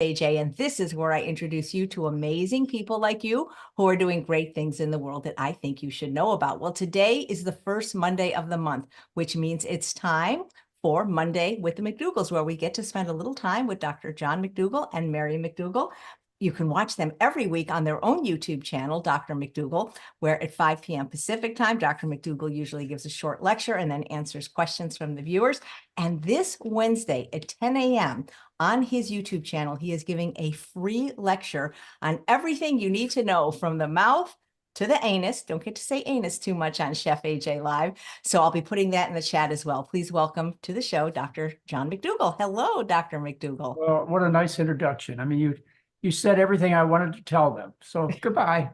AJ, and this is where I introduce you to amazing people like you who are doing great things in the world that I think you should know about. Well, today is the first Monday of the month, which means it's time for Monday with the McDougalls, where we get to spend a little time with Dr. John McDougall and Mary McDougall. You can watch them every week on their own YouTube channel, Dr. McDougall, where at 5 p.m. Pacific time, Dr. McDougall usually gives a short lecture and then answers questions from the viewers. And this Wednesday at 10 a.m. on his YouTube channel, he is giving a free lecture on everything you need to know from the mouth to the anus. Don't get to say anus too much on Chef AJ Live. So I'll be putting that in the chat as well. Please welcome to the show, Dr. John McDougall. Hello, Dr. McDougall. Well, what a nice introduction. I mean, you said everything I wanted to tell them. So goodbye.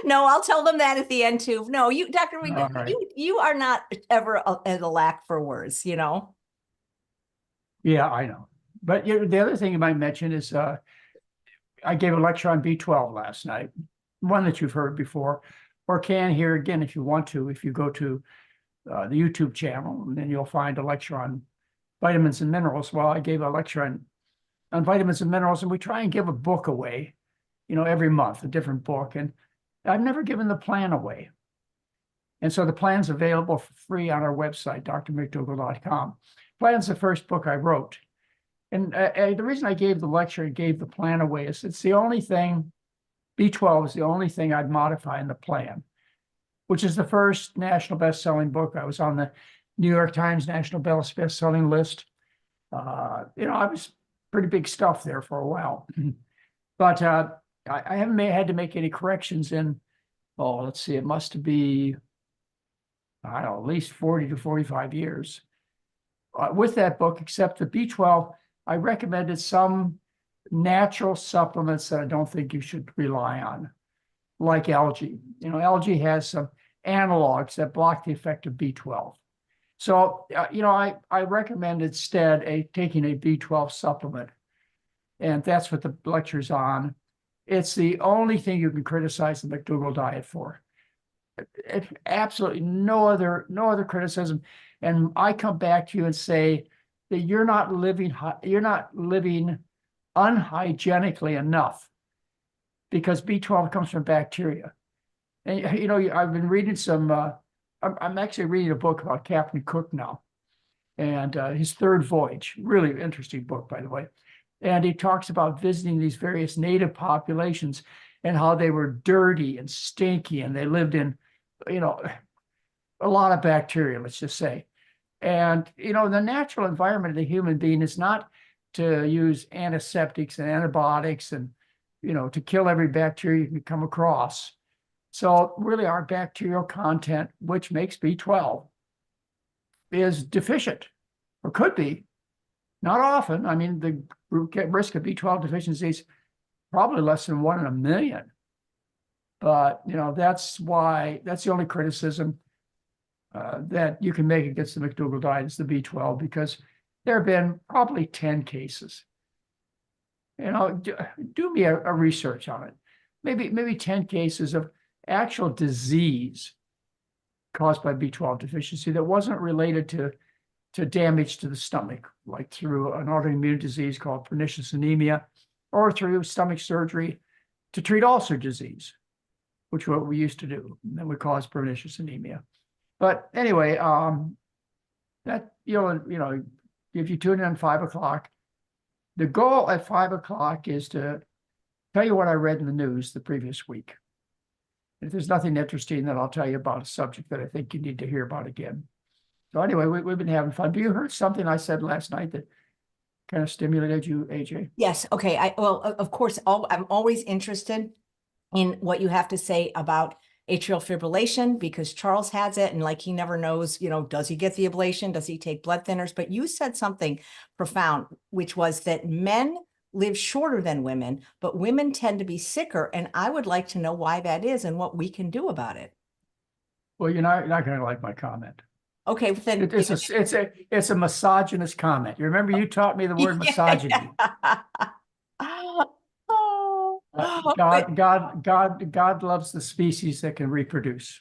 No, I'll tell them that at the end too. No, you, Dr. McDougall, right. you are not ever at a lack for words, you know? Yeah, I know. But the other thing you might mention is I gave a lecture on B12 last night, one that you've heard before, or can hear again if you want to, if you go to the YouTube channel, and then you'll find a lecture on vitamins and minerals. Well, I gave a lecture on vitamins and minerals, and we try and give a book away, every month, a different book. And I've never given the plan away. And so the plan's available for free on our website, drmcdougall.com. Plan's the first book I wrote. And the reason I gave the lecture and gave the plan away is it's the only thing, B12 is the only thing I'd modify in the plan, which is the first national best-selling book. I was on the New York Times national best-selling list. I was pretty big stuff there for a while. But I haven't had to make any corrections in, let's see, it must be, I don't know, at least 40 to 45 years. With that book, except the B12, I recommended some natural supplements that I don't think you should rely on, like algae. Algae has some analogs that block the effect of B12. So, I recommend instead taking a B12 supplement. And that's what the lecture's on. It's the only thing you can criticize the McDougall diet for. It's absolutely no other criticism. And I come back to you and say that you're not living unhygienically enough, because B12 comes from bacteria. And I've been reading I'm actually reading a book about Captain Cook now, and his third voyage. Really interesting book, by the way. And he talks about visiting these various native populations and how they were dirty and stinky, and they lived in, a lot of bacteria, let's just say. And, the natural environment of the human being is not to use antiseptics and antibiotics and, to kill every bacteria you can come across. So really our bacterial content, which makes B12, is deficient, or could be. Not often. I mean, the risk of B12 deficiency is probably less than 1 in a million. But, that's the only criticism that you can make against the McDougall diet is the B12, because there have been probably 10 cases. Do me a research on it. Maybe 10 cases of actual disease caused by B12 deficiency that wasn't related to damage to the stomach, like through an autoimmune disease called pernicious anemia, or through stomach surgery to treat ulcer disease, which is what we used to do, and then we cause pernicious anemia. But anyway, that if you tune in at 5 o'clock, the goal at 5 o'clock is to tell you what I read in the news the previous week. If there's nothing interesting, then I'll tell you about a subject that I think you need to hear about again. So anyway, we've been having fun. Do you heard something I said last night that kind of stimulated you, AJ? Yes. Okay. Well, of course, I'm always interested in what you have to say about atrial fibrillation, because Charles has it, and he never knows, does he get the ablation? Does he take blood thinners? But you said something profound, which was that men live shorter than women, but women tend to be sicker. And I would like to know why that is and what we can do about it. Well, you're not going to like my comment. Okay, then it's a misogynist comment. You remember you taught me the word misogyny. God loves the species that can reproduce.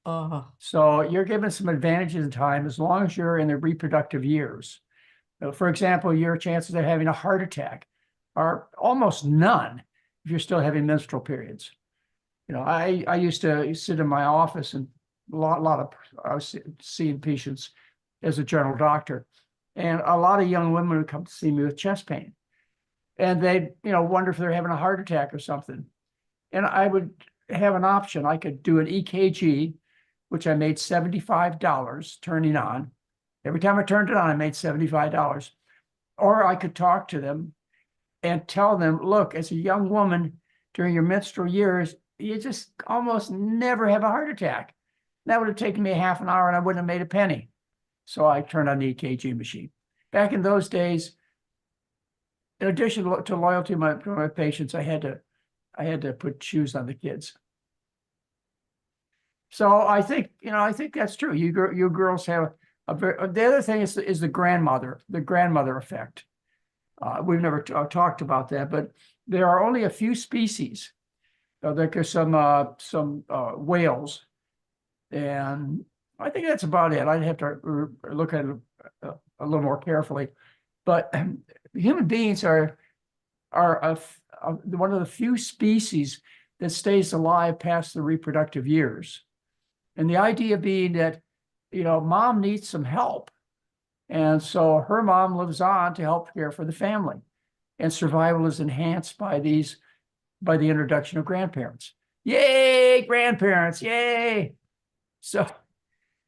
So you're given some advantages in time as long as you're in the reproductive years. For example, your chances of having a heart attack are almost none if you're still having menstrual periods. I used to sit in my office, and I was seeing patients as a general doctor, and a lot of young women would come to see me with chest pain, and they'd wonder if they're having a heart attack or something. And I would have an option. I could do an EKG, which I made $75 turning on. Every time I turned it on, I made $75. Or I could talk to them and tell them, look, as a young woman during your menstrual years, you just almost never have a heart attack. That would have taken me a half an hour and I wouldn't have made a penny. So I turned on the EKG machine. Back in those days, in addition to loyalty to my patients, I had to put shoes on the kids. So I think that's true. You girls have the other thing is the grandmother effect. We've never talked about that, but there are only a few species. There are some whales, and I think that's about it. I'd have to look at it a little more carefully, but human beings are one of the few species that stays alive past the reproductive years. And the idea being that, mom needs some help. And so her mom lives on to help care for the family. And survival is enhanced by the introduction of grandparents. Yay, grandparents, yay. So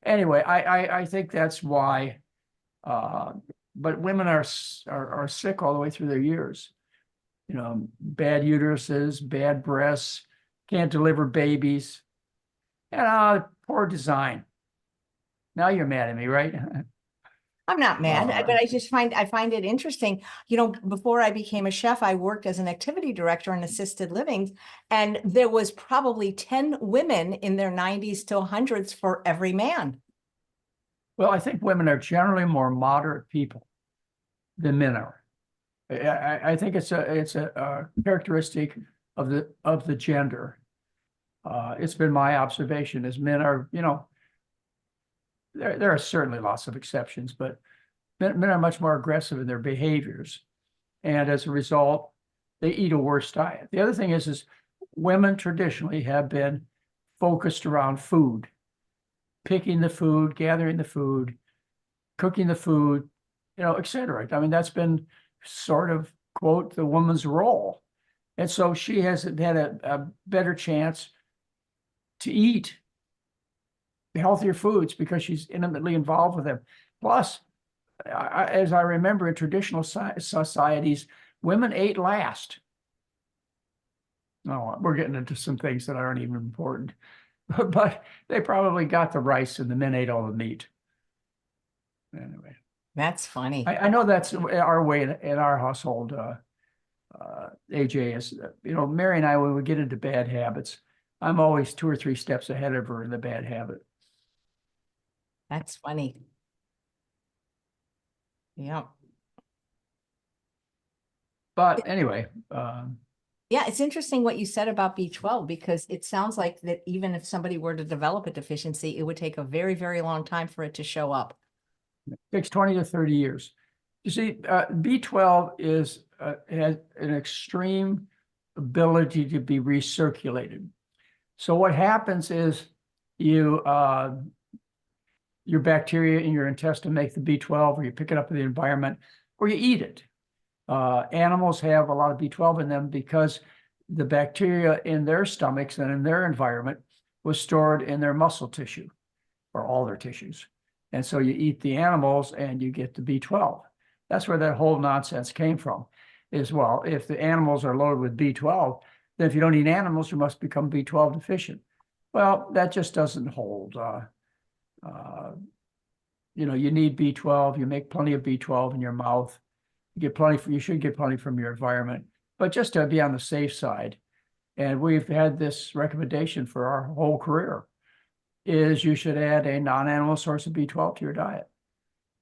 anyway, I think that's why, but women are sick all the way through their years. Bad uteruses, bad breasts, can't deliver babies. And poor design. Now you're mad at me, right? I'm not mad, but I find it interesting. Before I became a chef, I worked as an activity director in assisted living, and there was probably 10 women in their 90s to hundreds for every man. Well, I think women are generally more moderate people than men are. I think it's a characteristic of the gender. It's been my observation as men are, there are certainly lots of exceptions, but men are much more aggressive in their behaviors. And as a result, they eat a worse diet. The other thing is women traditionally have been focused around food, picking the food, gathering the food, cooking the food, et cetera. I mean, that's been sort of, quote, the woman's role. And so she has had a better chance to eat healthier foods because she's intimately involved with them. Plus, as I remember, in traditional societies, women ate last. Oh, we're getting into some things that aren't even important, but they probably got the rice and the men ate all the meat. Anyway. That's funny. I know that's our way in our household. AJ is, Mary and I, when we get into bad habits, I'm always 2 or 3 steps ahead of her in the bad habit. That's funny. Yeah. But anyway. Yeah, it's interesting what you said about B12, because it sounds like that even if somebody were to develop a deficiency, it would take a very, very long time for it to show up. It takes 20 to 30 years. You see, B12 has an extreme ability to be recirculated. So what happens is your bacteria in your intestine make the B12, or you pick it up in the environment, or you eat it. Animals have a lot of B12 in them because the bacteria in their stomachs and in their environment was stored in their muscle tissue, or all their tissues. And so you eat the animals and you get the B12. That's where that whole nonsense came from, is, well, if the animals are loaded with B12, then if you don't eat animals, you must become B12 deficient. Well, that just doesn't hold. You need B12. You make plenty of B12 in your mouth. You should get plenty from your environment, but just to be on the safe side. And we've had this recommendation for our whole career, is you should add a non-animal source of B12 to your diet.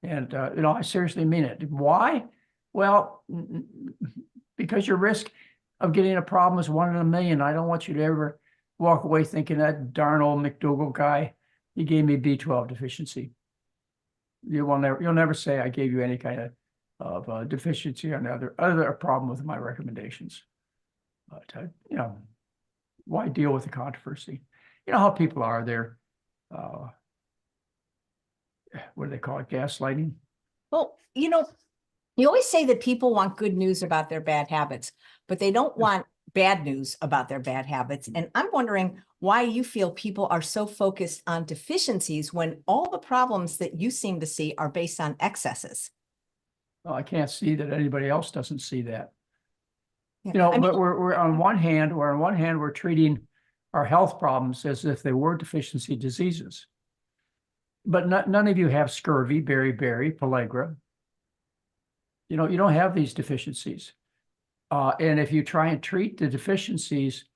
And, I seriously mean it. Why? Well, because your risk of getting a problem is 1 in a million. I don't want you to ever walk away thinking that darn old McDougall guy, he gave me B12 deficiency. You'll never say I gave you any kind of deficiency on the other problem with my recommendations. But you know, why deal with the controversy? You know how people are there. What do they call it? Gaslighting. Well, you know, you always say that people want good news about their bad habits, but they don't want bad news about their bad habits. And I'm wondering why you feel people are so focused on deficiencies when all the problems that you seem to see are based on excesses. Well, I can't see that anybody else doesn't see that. Yeah. You know, I mean, but we're on one hand, we're treating our health problems as if they were deficiency diseases. But none of you have scurvy, beriberi, pellagra. You know, you don't have these deficiencies. And if you try and treat the deficiencies,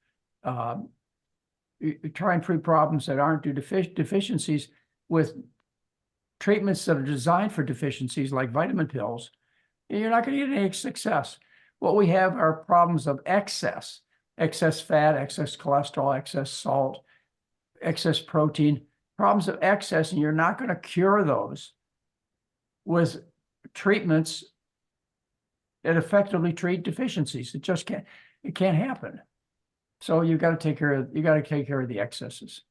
you try and treat problems that aren't due to deficiencies with treatments that are designed for deficiencies like vitamin pills, you're not going to get any success. What we have are problems of excess fat, excess cholesterol, excess salt, excess protein, problems of excess, and you're not going to cure those with treatments that effectively treat deficiencies. It just can't happen. So you got to take care of the excesses.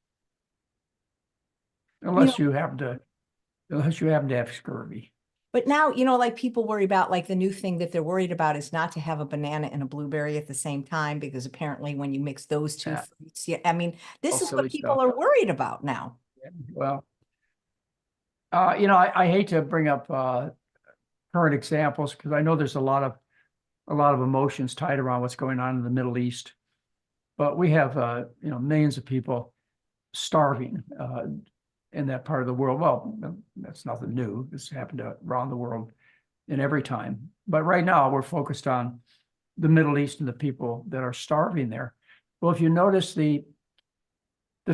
Unless you happen to have scurvy. but now, you know, like people worry about, like the new thing that they're worried about is not to have a banana and a blueberry at the same time, because apparently when you mix those two fruits, I mean, this is what people are worried about now. Yeah, well, you know, I hate to bring up current examples because I know there's a lot of emotions tied around what's going on in the Middle East, but we have you know, millions of people starving in that part of the world. Well, that's nothing new. This happened around the world in every time. But right now we're focused on the Middle East and the people that are starving there. Well, if you notice the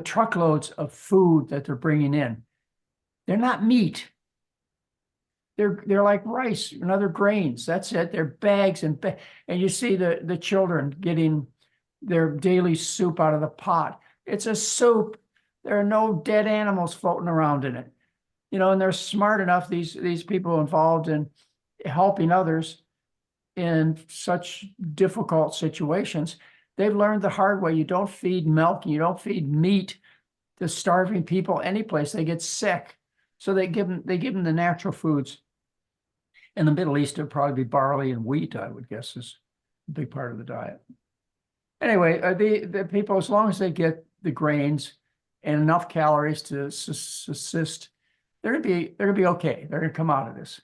truckloads of food that they're bringing in, they're not meat. They're like rice and other grains. That's it. They're bags and you see the children getting their daily soup out of the pot. It's a soup. There are no dead animals floating around in it, you know, and they're smart enough, these people involved in helping others in such difficult situations. They've learned the hard way. You don't feed milk, and you don't feed meat to starving people any place. They get sick. So they give them the natural foods. In the Middle East, it'd probably be barley and wheat, I would guess, is a big part of the diet. Anyway, the people, as long as they get the grains and enough calories to subsist, they're gonna be okay. They're gonna come out of this.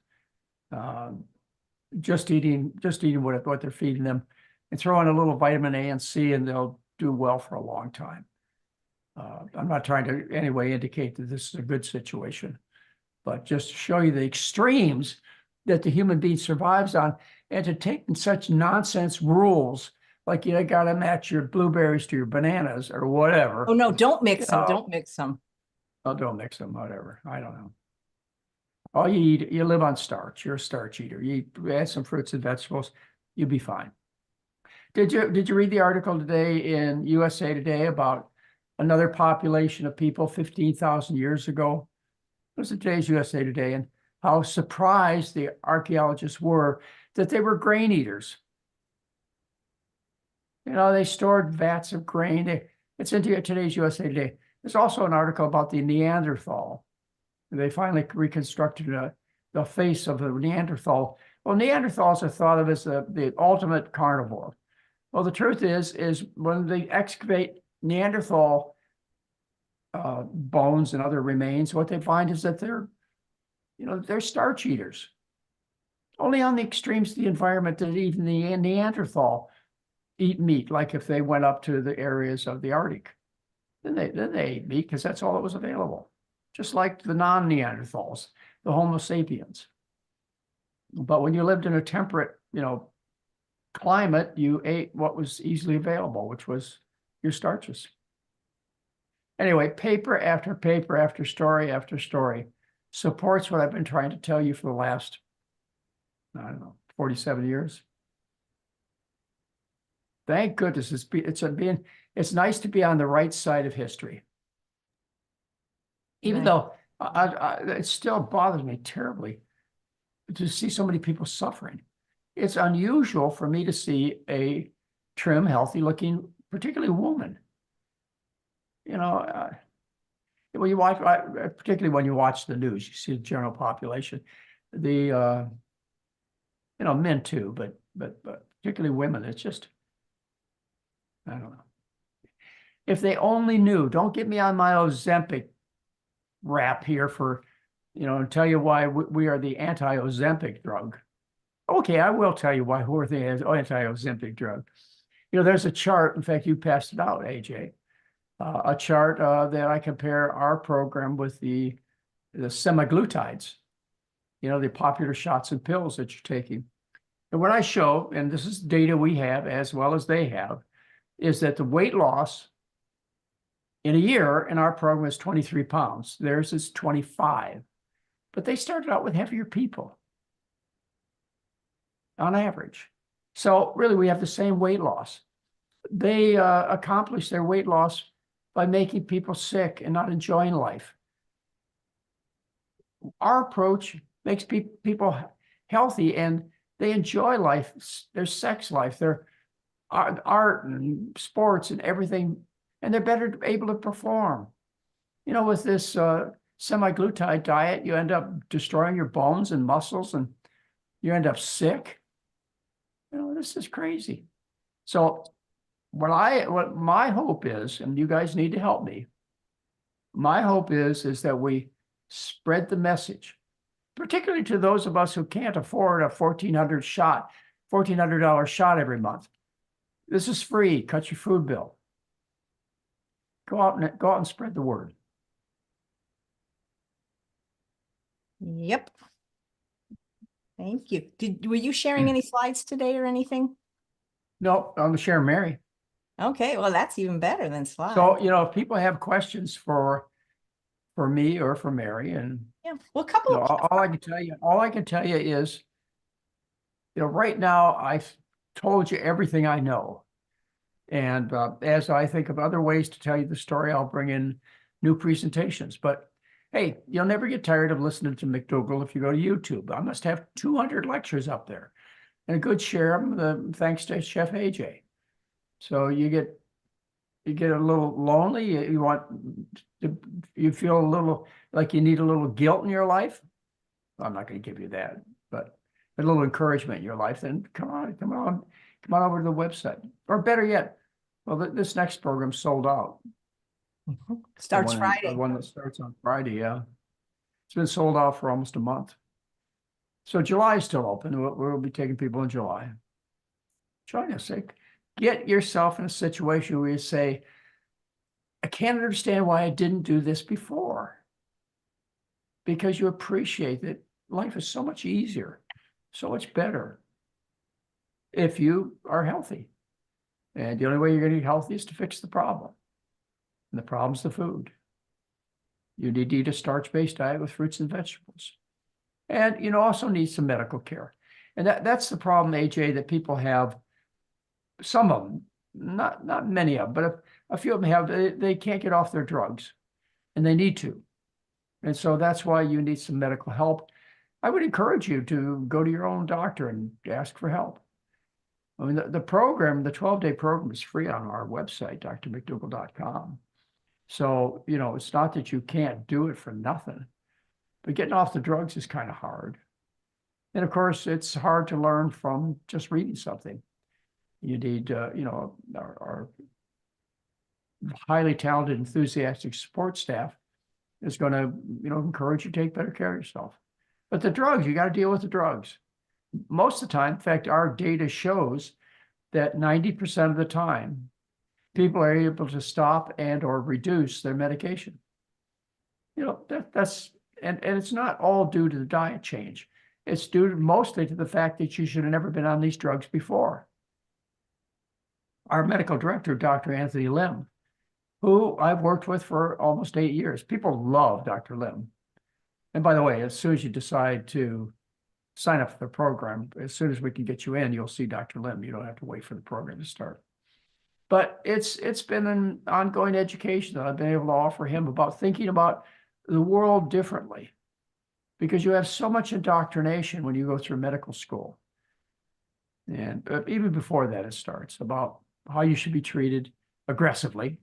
Just eating what they're feeding them, and throw in a little vitamin A and C, and they'll do well for a long time. I'm not trying to in any way indicate that this is a good situation, but just to show you the extremes that the human being survives on, and to take such nonsense rules like you got to match your blueberries to your bananas or whatever. Oh no, don't mix them. Don't mix them. Oh, don't mix them, whatever. I don't know. All you eat, you live on starch. You're a starch eater. You add some fruits and vegetables, you'll be fine. Did you read the article today in USA Today about another population of people 15,000 years ago? It was today's USA Today, and how surprised the archaeologists were that they were grain eaters. You know, they stored vats of grain. It's in today's USA Today. There's also an article about the Neanderthal. They finally reconstructed the face of the Neanderthal. Well, Neanderthals are thought of as the ultimate carnivore. Well, the truth is when they excavate Neanderthal bones and other remains, what they find is that they're starch eaters. Only on the extremes of the environment did even the Neanderthal eat meat, like if they went up to the areas of the Arctic. Then they ate meat because that's all that was available. Just like the non-Neanderthals, the Homo sapiens. But when you lived in a temperate, climate, you ate what was easily available, which was your starches. Anyway, paper after paper after story after story supports what I've been trying to tell you for the last, 47 years. Thank goodness it's nice to be on the right side of history. Even though it still bothers me terribly to see so many people suffering. It's unusual for me to see a trim, healthy looking, particularly woman. You know, when you watch, particularly when you watch the news, you see the general population, the, you know, men too, but particularly women, it's just, I don't know. If they only knew, don't get me on my Ozempic rap here for, you know, and tell you why we are the anti-Ozempic drug. Okay, I will tell you why we're the anti-Ozempic drug. You know, there's a chart, in fact, you passed it out, AJ, a chart that I compare our program with the semaglutides, you know, the popular shots and pills that you're taking. And what I show, and this is data we have as well as they have, is that the weight loss in a year in our program is 23 pounds. Theirs is 25. But they started out with heavier people on average. So really, we have the same weight loss. They accomplish their weight loss by making people sick and not enjoying life. Our approach makes people healthy and they enjoy life, their sex life, their art and sports and everything, and they're better able to perform. You know, with this semaglutide diet, you end up destroying your bones and muscles and you end up sick. You know, this is crazy. So what my hope is, and you guys need to help me, my hope is that we spread the message, particularly to those of us who can't afford a $1,400 shot every month. This is free. Cut your food bill. Go out and spread the word. Yep. Thank you. Were you sharing any slides today or anything? No, I'm sharing Mary. Okay, well, that's even better than slides. So, you know, if people have questions for me or for Mary, and yeah, well, a couple you know, all I can tell you is, you know, right now I've told you everything I know. And as I think of other ways to tell you the story, I'll bring in new presentations. But hey, you'll never get tired of listening to McDougall if you go to YouTube. I must have 200 lectures up there and a good share of them, thanks to Chef AJ. So you get a little lonely. You feel a little like you need a little guilt in your life. I'm not going to give you that, but a little encouragement in your life. Then come on over to the website. Or better yet, well, this next program sold out. Starts The Friday. one that starts on Friday, yeah. It's been sold out for almost a month. So July is still open. We'll be taking people in July. Join us. Get yourself in a situation where you say, I can't understand why I didn't do this before. Because you appreciate that life is so much easier, so much better if you are healthy. And the only way you're going to get healthy is to fix the problem. And the problem's the food. You need to eat a starch-based diet with fruits and vegetables. And you also need some medical care. And that's the problem, AJ, that people have. Some of them, not many of them, but a few of them have, they can't get off their drugs. And they need to. And so that's why you need some medical help. I would encourage you to go to your own doctor and ask for help. I mean, the program, the 12-day program is free on our website, drmcdougall.com. So, you know, it's not that you can't do it for nothing, but getting off the drugs is kind of hard. And of course, it's hard to learn from just reading something. You need, you know, our highly talented, enthusiastic support staff is going to, you know, encourage you to take better care of yourself. But the drugs, you got to deal with the drugs. Most of the time, in fact, our data shows that 90% of the time, people are able to stop and or reduce their medication. You know, that's it's not all due to the diet change. It's due mostly to the fact that you should have never been on these drugs before. Our medical director, Dr. Anthony Lim, who I've worked with for almost 8 years. People love Dr. Lim. And by the way, as soon as you decide to sign up for the program, as soon as we can get you in, you'll see Dr. Lim. You don't have to wait for the program to start. But it's been an ongoing education that I've been able to offer him about thinking about the world differently. because you have so much indoctrination when you go through medical school. And even before that, it starts about how you should be treated aggressively,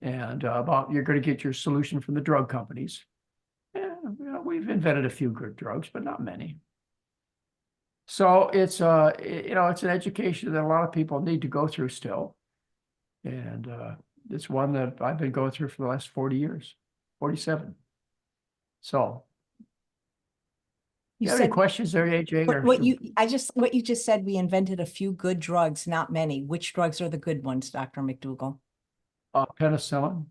and about you're going to get your solution from the drug companies. And, we've invented a few good drugs, but not many. So it's it's an education that a lot of people need to go through still. And it's one that I've been going through for the last 40 years, 47. So you have any questions there, AJ? What you just said, we invented a few good drugs, not many. Which drugs are the good ones, Dr. McDougall? Penicillin.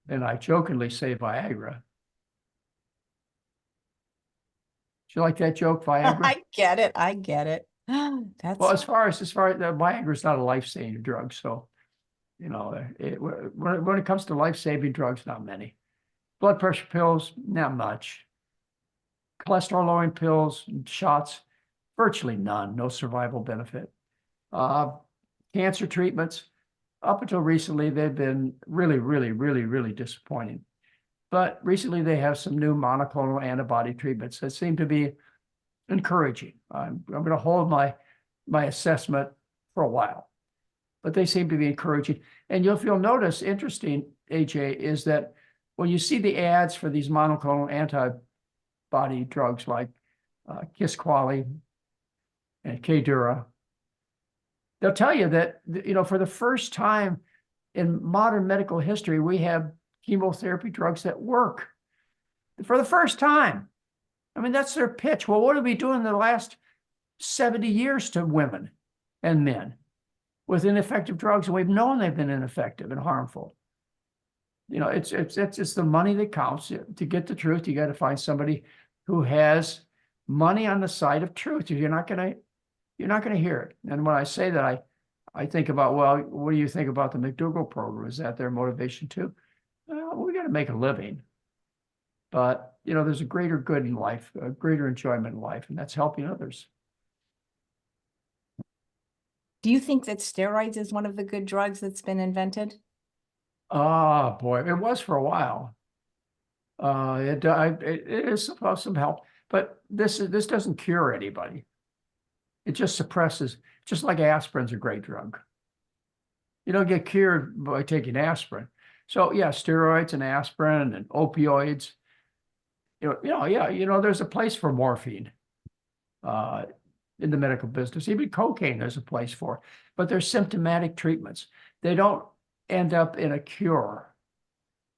And I jokingly say Viagra. Do you like that joke, Viagra? I get it. I get it. That's Well, as far as the Viagra is not a life-saving drug, so when it comes to life-saving drugs, not many. Blood pressure pills, not much. Cholesterol-lowering pills, shots, virtually none. No survival benefit. Cancer treatments, up until recently, they've been really, really, really, really disappointing. But recently, they have some new monoclonal antibody treatments that seem to be encouraging. I'm going to hold my assessment for a while, but they seem to be encouraging. And if you'll notice, interesting, AJ, is that when you see the ads for these monoclonal antibody drugs like Kisqali and Kdura, they'll tell you that, for the first time in modern medical history, we have chemotherapy drugs that work for the first time. I mean, that's their pitch. Well, what have we done in the last 70 years to women and men with ineffective drugs? And we've known they've been ineffective and harmful. It's the money that counts. To get the truth, you got to find somebody who has money on the side of truth. You're not going to hear it. And when I say that, I think about, well, what do you think about the McDougall program? Is that their motivation too? Well, we got to make a living. But, there's a greater good in life, a greater enjoyment in life, and that's helping others. Do you think that steroids is one of the good drugs that's been invented? Oh, boy, it was for a while. It is supposed to some help, but this doesn't cure anybody. It just suppresses, just like aspirin's a great drug. You don't get cured by taking aspirin. So yeah, steroids and aspirin and opioids. There's a place for morphine in the medical business. Even cocaine there's a place for, but they're symptomatic treatments. They don't end up in a cure.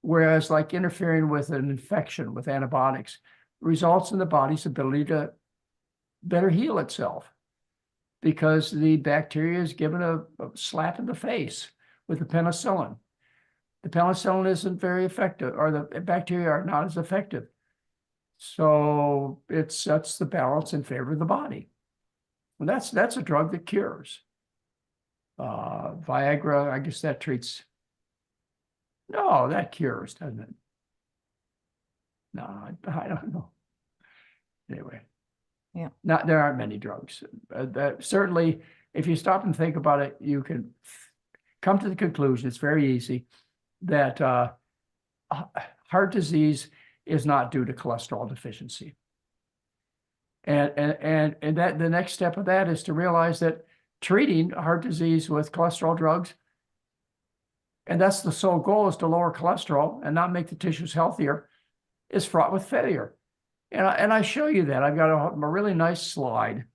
Whereas like interfering with an infection with antibiotics results in the body's ability to better heal itself, because the bacteria is given a slap in the face with the penicillin. The penicillin isn't very effective, or the bacteria are not as effective. So it sets the balance in favor of the body. And that's a drug that cures. Viagra, I guess that treats. No, that cures, doesn't it? No, I don't know. Anyway. Yeah. There aren't many drugs. Certainly, if you stop and think about it, you can come to the conclusion, it's very easy, that heart disease is not due to cholesterol deficiency. And that the next step of that is to realize that treating heart disease with cholesterol drugs, and that's the sole goal, is to lower cholesterol and not make the tissues healthier, is fraught with failure. And I show you that. I've got a really nice slide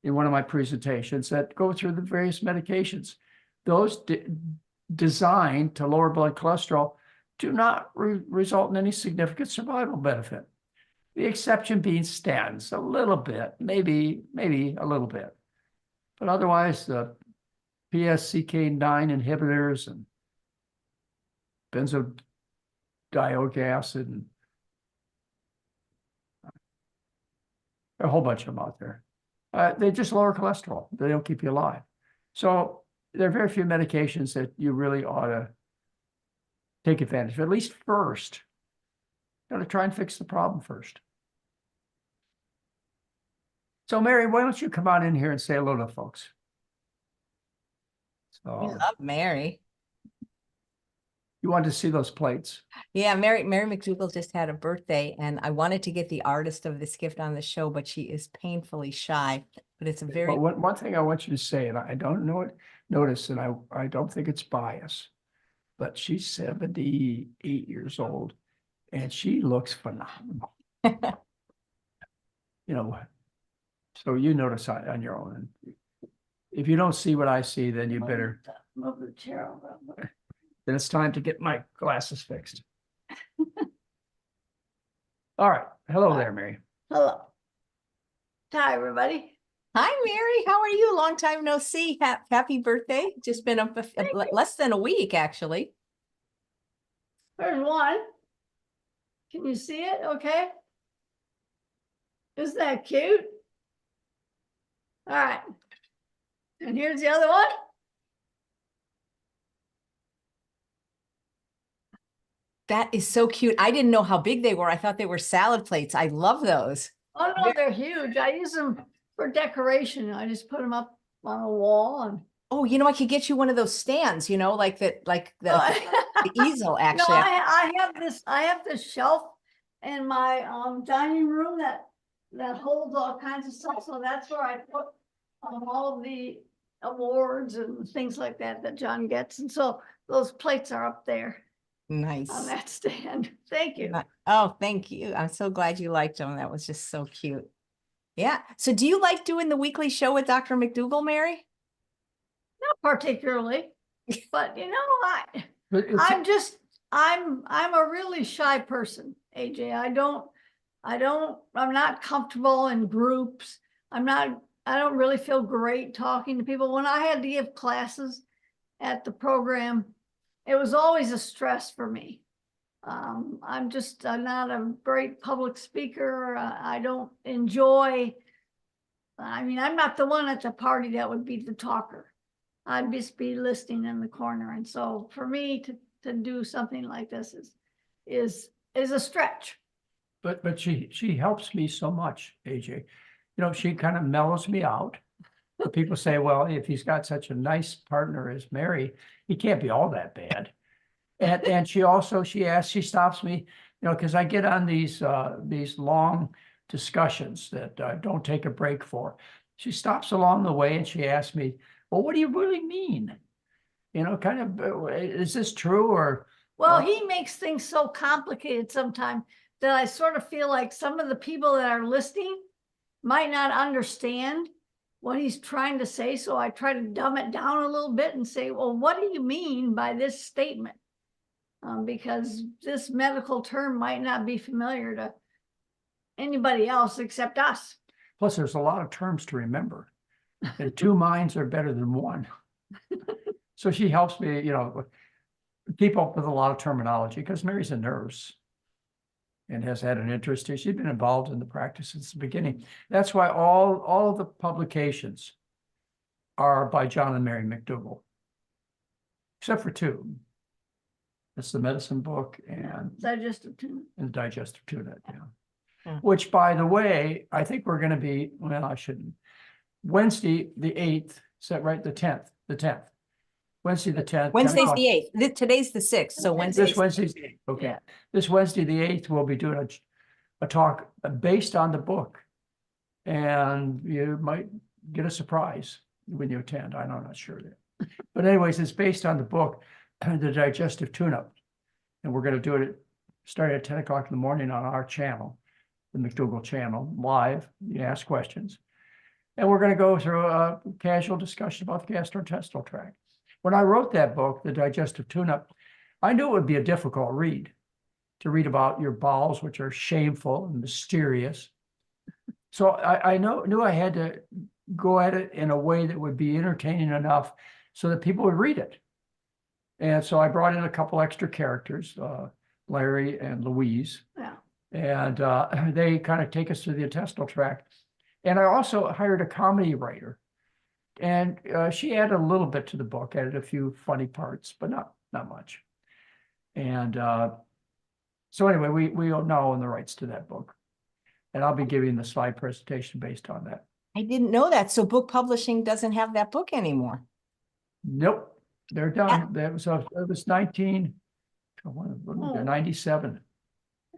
in one of my presentations that go through the various medications. Those designed to lower blood cholesterol do not result in any significant survival benefit. The exception being statins, a little bit, maybe a little bit. But otherwise, the PCSK9 inhibitors and benzodiazepic acid and a whole bunch of them out there. They just lower cholesterol. They don't keep you alive. So there are very few medications that you really ought to take advantage of, at least first. Got to try and fix the problem first. So Mary, why don't you come on in here and say hello to folks? We love Mary. You wanted to see those plates. Yeah, Mary McDougall just had a birthday, and I wanted to get the artist of this gift on the show, but she is painfully shy. But it's a very But one thing I want you to say, and I don't know it, notice, and I don't think it's bias, but she's 78 years old, and she looks phenomenal. You know, so you notice on your own. If you don't see what I see, then you better. Move the chair over. Then it's time to get my glasses fixed. All right. Hello there, Mary. Hello. Hi, everybody. Hi, Mary. How are you? Long time no see. Happy birthday. Just been up less than a week, actually. There's one. Can you see it? Okay. Isn't that cute? All right. And here's the other one. That is so cute. I didn't know how big they were. I thought they were salad plates. I love those. Oh, no, they're huge. I use them for decoration. I just put them up on a wall and. Oh, I could get you one of those stands, like that, like the easel, No, actually. I have this shelf in my dining room that holds all kinds of stuff. So that's where I put all of the awards and things like that John gets. And so those plates are up there Nice. on that stand. Thank you. Oh, thank you. I'm so glad you liked them. That was just so cute. Yeah. So do you like doing the weekly show with Dr. McDougall, Mary? Not particularly, but But it's- I'm a really shy person, AJ. I'm not comfortable in groups. I don't really feel great talking to people. When I had to give classes at the program, it was always a stress for me. I'm not a great public speaker. I don't enjoy, I'm not the one at the party that would be the talker. I'd just be listening in the corner. And so for me to do something like this is a stretch. But she helps me so much, AJ. She kind of mellows me out. But people say, well, if he's got such a nice partner as Mary, he can't be all that bad. And she stops me, because I get on these long discussions that I don't take a break for. She stops along the way and she asks me, well, what do you really mean? Is this true or? Well, he makes things so complicated sometimes that I sort of feel like some of the people that are listening might not understand what he's trying to say. So I try to dumb it down a little bit and say, well, what do you mean by this statement? Because this medical term might not be familiar to anybody else except us. Plus, there's a lot of terms to remember. And two minds are better than one. So she helps me, keep up with a lot of terminology because Mary's a nurse and has had an interest. She's been involved in the practice since the beginning. That's why all of the publications are by John and Mary McDougall, except for two. It's the medicine book and Digestive tuna. and digestive tuna. Yeah. Yeah. Which, by the way, I think we're going to be, well, I shouldn't. Wednesday, the 8th, is that right? The 10th. Wednesday, the 10th. Wednesday's the 8th. Today's the 6th. So Wednesday's. This Wednesday's the 8th. Okay. Yeah. This Wednesday, the 8th, we'll be doing a talk based on the book. And you might get a surprise when you attend. I'm not sure that. But anyways, it's based on the book, The Digestive Tune-Up. And we're going to do it starting at 10 o'clock in the morning on our channel, the McDougall channel, live. You ask questions. And we're going to go through a casual discussion about the gastrointestinal tract. When I wrote that book, The Digestive Tune-Up, I knew it would be a difficult read to read about your bowels, which are shameful and mysterious. So I knew I had to go at it in a way that would be entertaining enough so that people would read it. And so I brought in a couple extra characters, Larry and Louise. Yeah. And they kind of take us through the intestinal tract. And I also hired a comedy writer. And she added a little bit to the book, added a few funny parts, but not much. And so anyway, we now own the rights to that book. And I'll be giving the slide presentation based on that. I didn't know that. So book publishing doesn't have that book anymore. Nope, they're done. It was 19, Oh. 97.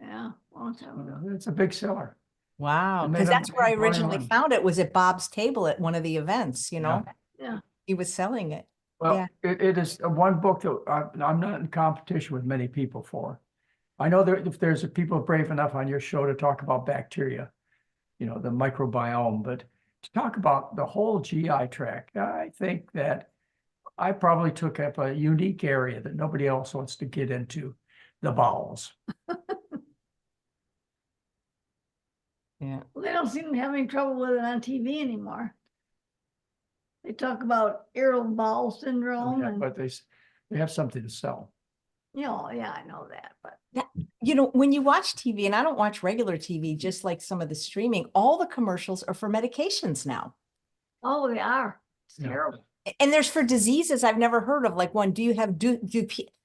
Yeah, long time ago. It's a big seller. Wow, And they because don't that's where I make money originally on- found it, was at Bob's table at one of the events, you know? Yeah. He was selling it. Well, Yeah. it is one book that I'm not in competition with many people for. I know that if there's people brave enough on your show to talk about bacteria, the microbiome, but to talk about the whole GI tract, I think that I probably took up a unique area that nobody else wants to get into, the bowels. Yeah. Well, they don't seem to have any trouble with it on TV anymore. They talk about irritable bowel syndrome and, But they have something to sell. yeah, I know that, but When you watch TV, and I don't watch regular TV, just like some of the streaming, all the commercials are for medications now. oh, they are. It's Yeah. terrible. And there's for diseases I've never heard of, like do you have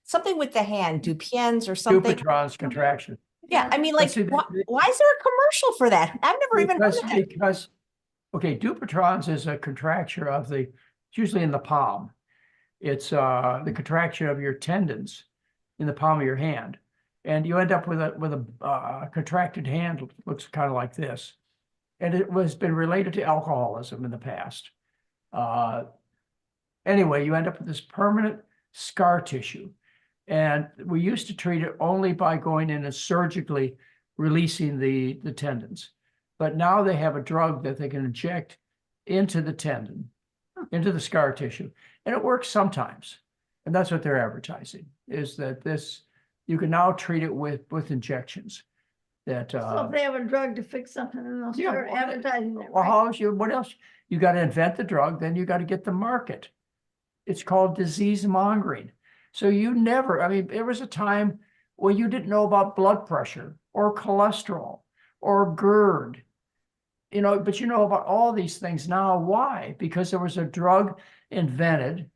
something with the hand, Dupuytren's or something? Dupuytren's contraction. Yeah, I mean, like, see, why is there a commercial for that? I've never even heard of that. Because, okay, Dupuytren's is a contracture of it's usually in the palm. It's the contraction of your tendons in the palm of your hand. And you end up with a contracted hand, looks kind of like this. And it was been related to alcoholism in the past. Anyway, you end up with this permanent scar tissue. And we used to treat it only by going in and surgically releasing the tendons. But now they have a drug that they can inject into the tendon, into the scar tissue. And it works sometimes. And that's what they're advertising, is that you can now treat it with injections. That So if they have a drug to fix something, then they'll yeah, start well, advertising it, well, right? what else? You got to invent the drug, then you got to get the market. It's called disease mongering. So there was a time when you didn't know about blood pressure or cholesterol or GERD, but you know about all these things now. Why? Because there was a drug invented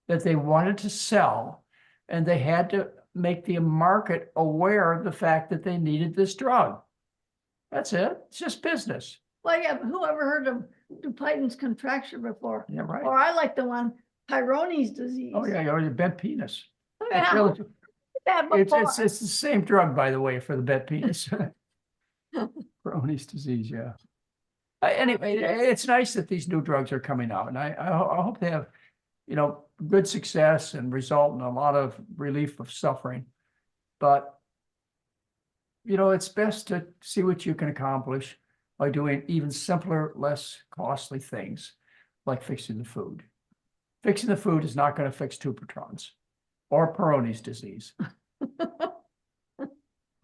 that they wanted to sell, and they had to make the market aware of the fact that they needed this drug. That's it. It's just business. Well, yeah, but who ever heard of Dupuytren's contraction before? Yeah, right. Or I like the one, Peyronie's disease. Oh, yeah, you bent penis. Yeah, Really, that it's before. the same drug, by the way, for the bent penis. Peyronie's disease, yeah. Anyway, it's nice that these new drugs are coming out, and I hope they have, good success and result in a lot of relief of suffering. But, it's best to see what you can accomplish by doing even simpler, less costly things, like fixing the food. Fixing the food is not going to fix Dupuytren's or Peyronie's disease.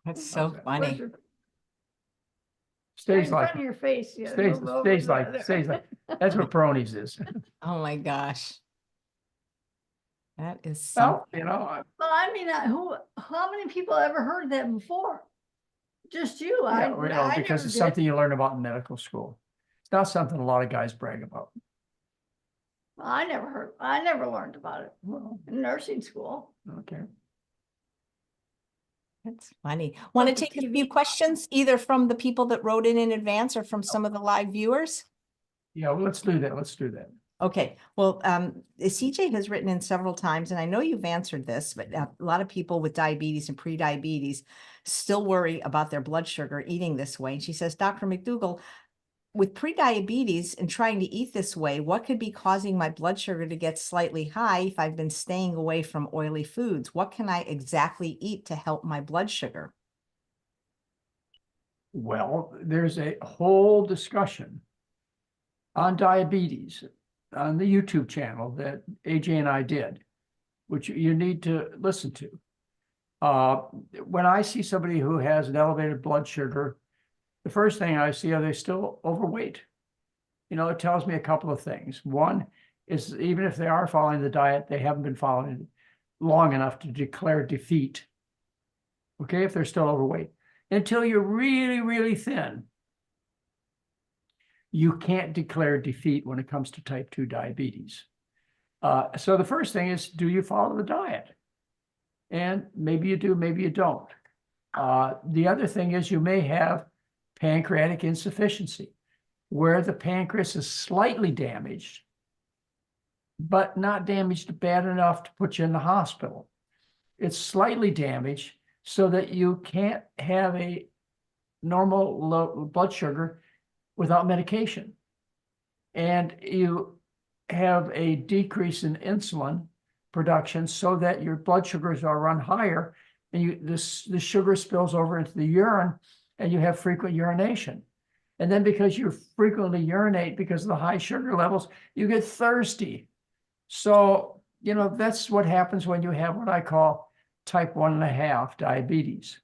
That's so Where's funny. your- Stays in like, front of your face. Yeah, stays over like, there. stays like, that's what Peyronie's is. Oh my gosh. That is so, Well, Well, I mean, how many people ever heard that before? Just you. I because never it's did. something you learn about in medical school. It's not something a lot of guys brag about. Well, I never learned about it Well, in nursing school. okay. that's funny. Want to the take a TV few questions, either from the people that wrote in advance or from some of the live viewers? Yeah, well, let's do that. Let's do that. Okay, well, CJ has written in several times, and I know you've answered this, but a lot of people with diabetes and pre-diabetes still worry about their blood sugar eating this way. And she says, Dr. McDougall, with pre-diabetes and trying to eat this way, what could be causing my blood sugar to get slightly high if I've been staying away from oily foods? What can I exactly eat to help my blood sugar? Well, there's a whole discussion on diabetes on the YouTube channel that AJ and I did, which you need to listen to. When I see somebody who has an elevated blood sugar, the first thing I see, are they still overweight? It tells me a couple of things. One is, even if they are following the diet, they haven't been following it long enough to declare defeat. Okay, if they're still overweight. Until you're really, really thin, you can't declare defeat when it comes to type 2 diabetes. So the first thing is, do you follow the diet? And maybe you do, maybe you don't. The other thing is, you may have pancreatic insufficiency, where the pancreas is slightly damaged, but not damaged bad enough to put you in the hospital. it's slightly damaged so that you can't have a normal low blood sugar without medication. And you have a decrease in insulin production so that your blood sugars are run higher, and the sugar spills over into the urine, and you have frequent urination. And then because you frequently urinate because of the high sugar levels, you get thirsty. So, that's what happens when you have what I call type 1.5 diabetes,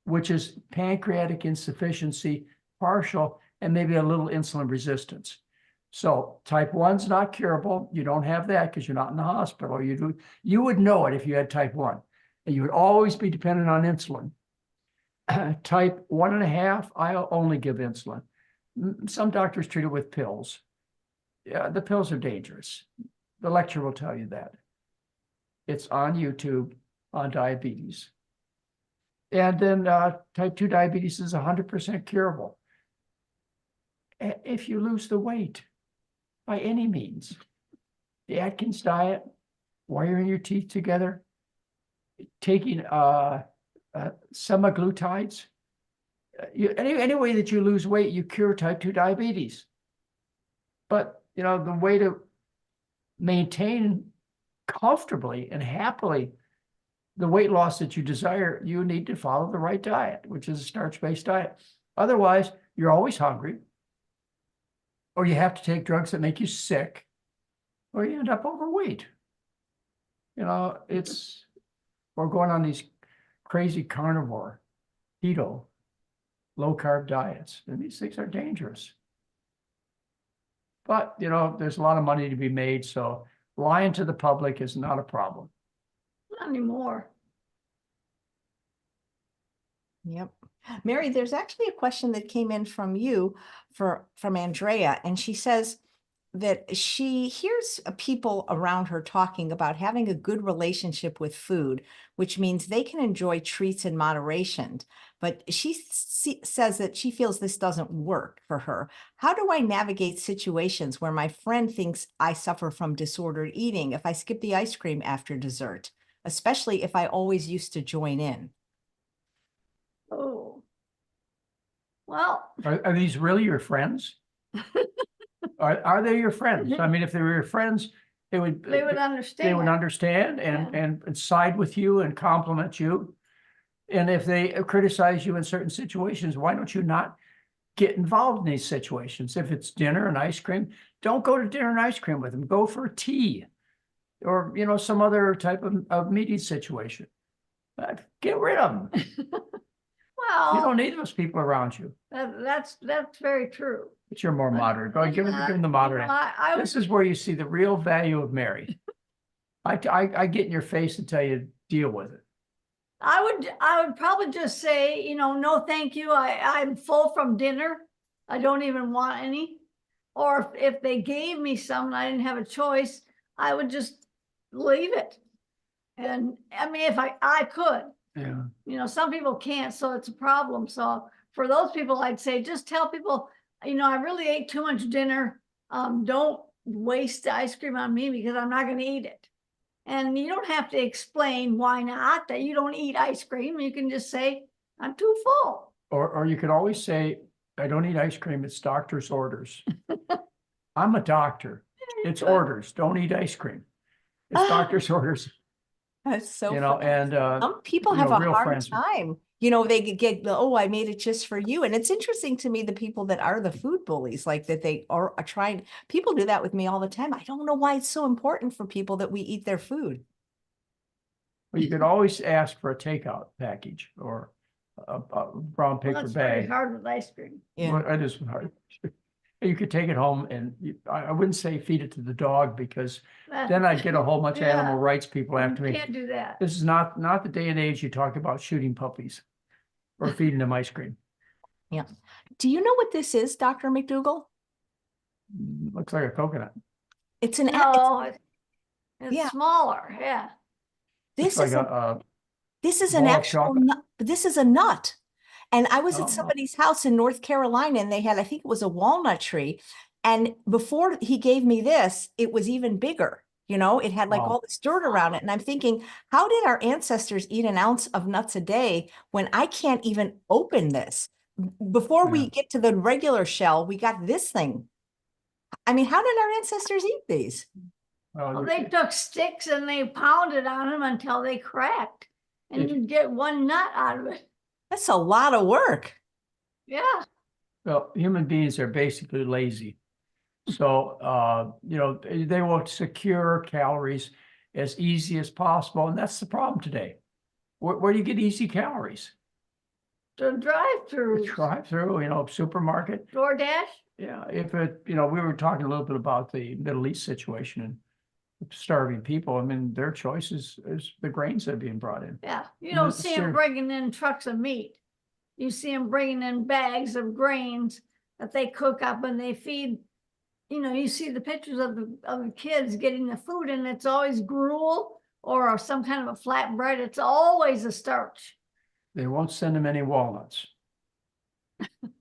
which is pancreatic insufficiency, partial, and maybe a little insulin resistance. So type 1's not curable. You don't have that because you're not in the hospital. You would know it if you had type 1, and you would always be dependent on insulin. Type 1.5, I'll only give insulin. Some doctors treat it with pills. Yeah, the pills are dangerous. The lecture will tell you that. It's on YouTube on diabetes. And then type 2 diabetes is 100% curable if you lose the weight by any means. The Atkins diet, wiring your teeth together, taking semaglutides. Any way that you lose weight, you cure type 2 diabetes. But, the way to maintain comfortably and happily the weight loss that you desire, you need to follow the right diet, which is a starch-based diet. Otherwise, you're always hungry, or you have to take drugs that make you sick, or you end up overweight. We're going on these crazy carnivore, keto, low-carb diets, and these things are dangerous. But, there's a lot of money to be made, so lying to the public is not a problem. Not anymore. Yep. Mary, there's actually a question that came in from you from Andrea, and she says that she hears people around her talking about having a good relationship with food, which means they can enjoy treats in moderation. But she says that she feels this doesn't work for her. How do I navigate situations where my friend thinks I suffer from disordered eating if I skip the ice cream after dessert, especially if I always used to join in? Oh, well, Are these really your friends? Are they your friends? I mean, if they were your friends, they would understand. They would understand and side with you and compliment you. And if they criticize you in certain situations, why don't you not get involved in these situations? If it's dinner and ice cream, don't go to dinner and ice cream with them. Go for tea or, some other type of meeting situation. Get rid of them. Well, You don't need those people around you. that's very true. But you're more moderate. Go give them the moderate. This is where you see the real value of Mary. I get in your face and tell you to deal with it. I would probably just say, no, thank you. I'm full from dinner. I don't even want any. Or if they gave me some and I didn't have a choice, I would just leave it. And I mean, if I could. Yeah. Some people can't, so it's a problem. So for those people, I'd say just tell people, I really ate too much dinner. Don't waste the ice cream on me because I'm not going to eat it. And you don't have to explain why not, that you don't eat ice cream. You can just say, I'm too full. Or you could always say, I don't eat ice cream. It's doctor's orders. I'm a doctor. It's orders. Don't eat ice cream. It's doctor's orders. That's so funny. And some people have a real hard friends. time. They get, oh, I made it just for you. And it's interesting to me, the people that are the food bullies, like that they are trying. People do that with me all the time. I don't know why it's so important for people that we eat their food. Well, you could always ask for a takeout package or a brown paper That's bag. very hard with ice cream. Yeah. Well, it is hard. You could take it home and I wouldn't say feed it to the dog because then I'd get a whole bunch of animal rights people after me. You can't do that. This is not the day and age you talk about shooting puppies or feeding them ice cream. Yeah. Do you know what this is, Dr. McDougall? Looks like a coconut. It's an No, it's yeah. smaller. Yeah. This Looks is like this is an ball of actual chocolate. nut. This is a nut. And I was Oh. at somebody's house in North Carolina, and they had, I think it was a walnut tree. And before he gave me this, it was even bigger. It had like Wow. all this dirt around it. And I'm thinking, how did our ancestors eat an ounce of nuts a day when I can't even open this? Before Yeah. we get to the regular shell, we got this thing. I mean, how did our ancestors eat these? Well, they took sticks and they pounded on them until they cracked, and If- you'd get one nut out of it. That's a lot of work. Yeah. Well, human beings are basically lazy. So, they will secure calories as easy as possible. And that's the problem today. Where do you get easy calories? The drive-through. Drive-through, supermarket. DoorDash. Yeah, we were talking a little bit about the Middle East situation and starving people. I mean, their choice is the grains that are being brought in. Yeah. You And don't it's see them ser- bringing in trucks of meat. You see them bringing in bags of grains that they cook up and they feed. You see the pictures of the kids getting the food, and it's always gruel or some kind of a flatbread. It's always a starch. They won't send them any walnuts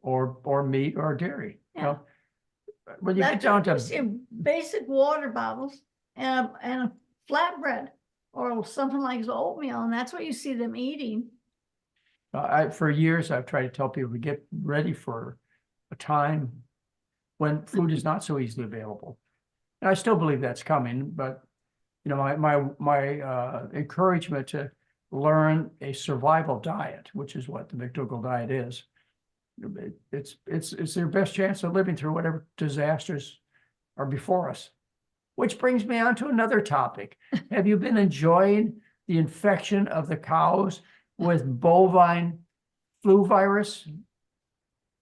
or meat or dairy. Yeah. When you get down You to, see basic water bottles and a flatbread or something like oatmeal, and that's what you see them eating. for years, I've tried to tell people to get ready for a time when food is not so easily available. And I still believe that's coming, but my encouragement to learn a survival diet, which is what the McDougall diet is. It's their best chance of living through whatever disasters are before us. Which brings me on to another topic. Have you been enjoying the infection of the cows with bovine flu virus?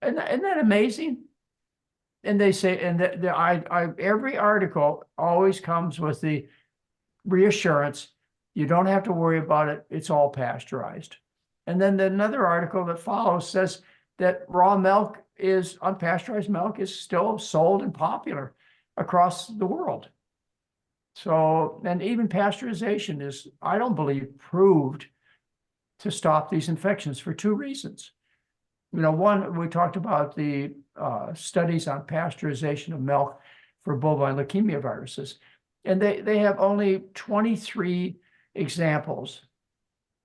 Isn't that amazing? And they say, and every article always comes with the reassurance, you don't have to worry about it, it's all pasteurized. And then another article that follows says that unpasteurized milk is still sold and popular across the world. So, and even pasteurization is, I don't believe, proved to stop these infections for two reasons. One, we talked about the studies on pasteurization of milk for bovine leukemia viruses, and they have only 23 examples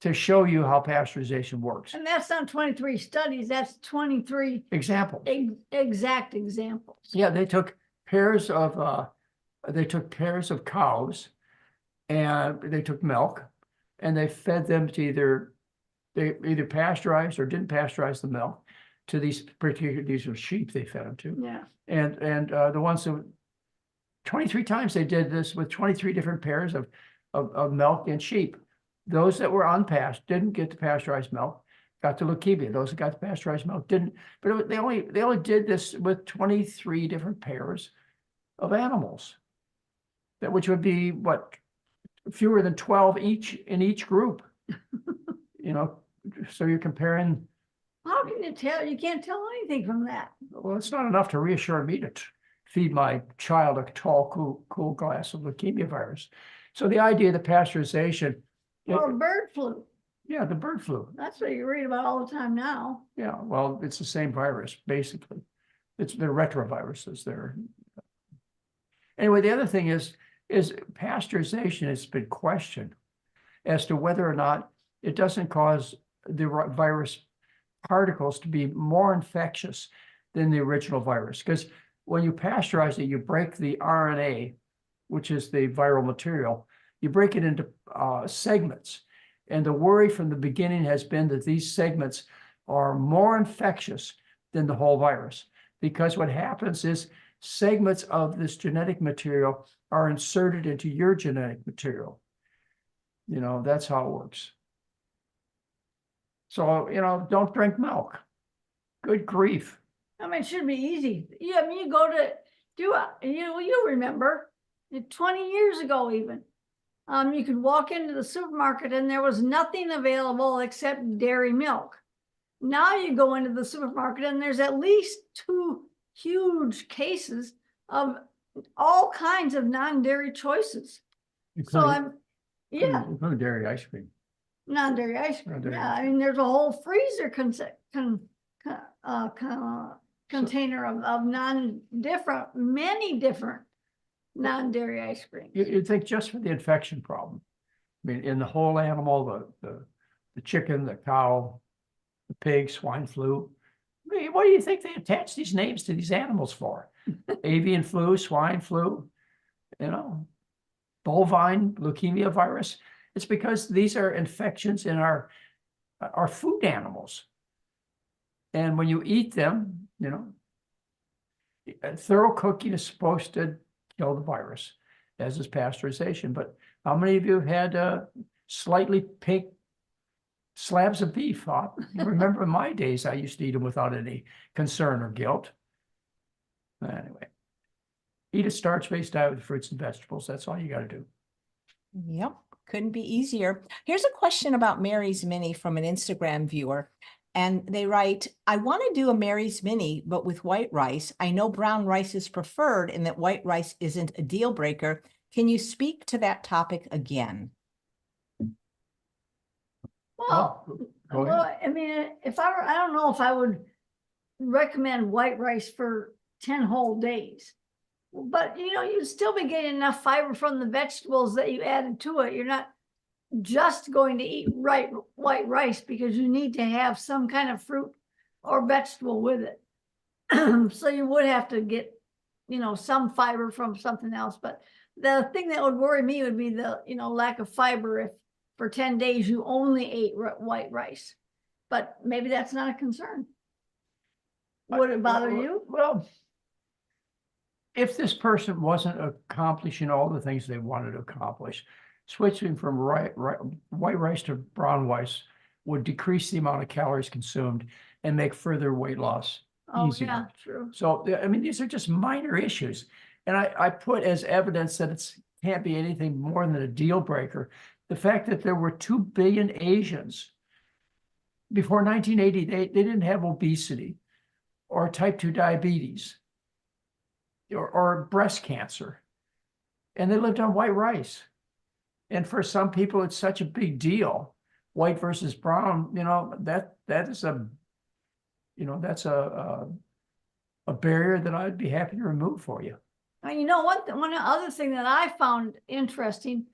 to show you how pasteurization works. And that's not 23 studies, that's 23 Examples. exact examples. Yeah, they took pairs of cows, and they took milk, and they fed them to they either pasteurized or didn't pasteurize the milk to these are sheep they fed them to. Yeah. And the ones that 23 times they did this with 23 different pairs of milk and sheep. Those that were didn't get the pasteurized milk, got the leukemia. Those that got the pasteurized milk didn't. But they only did this with 23 different pairs of animals. Which would be fewer than 12 in each group. So you're comparing. How can you tell? You can't tell anything from that. Well, it's not enough to reassure me to feed my child a tall, cool glass of leukemia virus. So the idea of the pasteurization. Or bird flu. Yeah, the bird flu. That's what you read about all the time now. Yeah, well, it's the same virus, basically. They're retroviruses. Anyway, the other thing is pasteurization has been questioned as to whether or not it doesn't cause the virus particles to be more infectious than the original virus. Because when you pasteurize it, you break the RNA, which is the viral material, you break it into segments. And the worry from the beginning has been that these segments are more infectious than the whole virus. Because what happens is segments of this genetic material are inserted into your genetic material. That's how it works. So, don't drink milk. Good grief. I mean, it should be easy. Yeah, I mean, you go to you remember 20 years ago even. You could walk into the supermarket and there was nothing available except dairy milk. Now you go into the supermarket and there's at least 2 huge cases of all kinds of non-dairy choices. Including dairy ice cream. Non-dairy ice cream. Non-dairy Yeah, ice I mean, there's a whole freezer container of many different non-dairy ice cream. You'd think just for the infection problem. I mean, in the whole animal, the chicken, the cow, the pig, swine flu. I mean, what do you think they attach these names to these animals for? Avian flu, swine flu, bovine leukemia virus. It's because these are infections in our food animals. And when you eat them, thorough cooking is supposed to kill the virus, as is pasteurization. But how many of you have had slightly pink slabs of beef? You remember in my days, I used to eat them without any concern or guilt. Anyway, eat a starch-based diet with fruits and vegetables. That's all you got to do. Yep, couldn't be easier. Here's a question about Mary's Mini from an Instagram viewer. And they write, I want to do a Mary's Mini, but with white rice. I know brown rice is preferred and that white rice isn't a deal breaker. Can you speak to that topic again? Well, Go ahead. I mean, I don't know if I would recommend white rice for 10 whole days. But, you'd still be getting enough fiber from the vegetables that you added to it. You're not just going to eat white rice because you need to have some kind of fruit or vegetable with it. So you would have to get, some fiber from something else. But the thing that would worry me would be the, lack of fiber if for 10 days you only ate white rice. But maybe that's not a concern. Would it bother you? Well, if this person wasn't accomplishing all the things they wanted to accomplish, switching from white rice to brown rice would decrease the amount of calories consumed and make further weight loss easier. Yeah, true. So, I mean, these are just minor issues. And I put as evidence that it can't be anything more than a deal breaker the fact that there were 2 billion Asians before 1980, they didn't have obesity or type 2 diabetes or breast cancer. And they lived on white rice. And for some people, it's such a big deal. White versus brown, that is that's a barrier that I'd be happy to remove for you. And one other thing that I found interesting,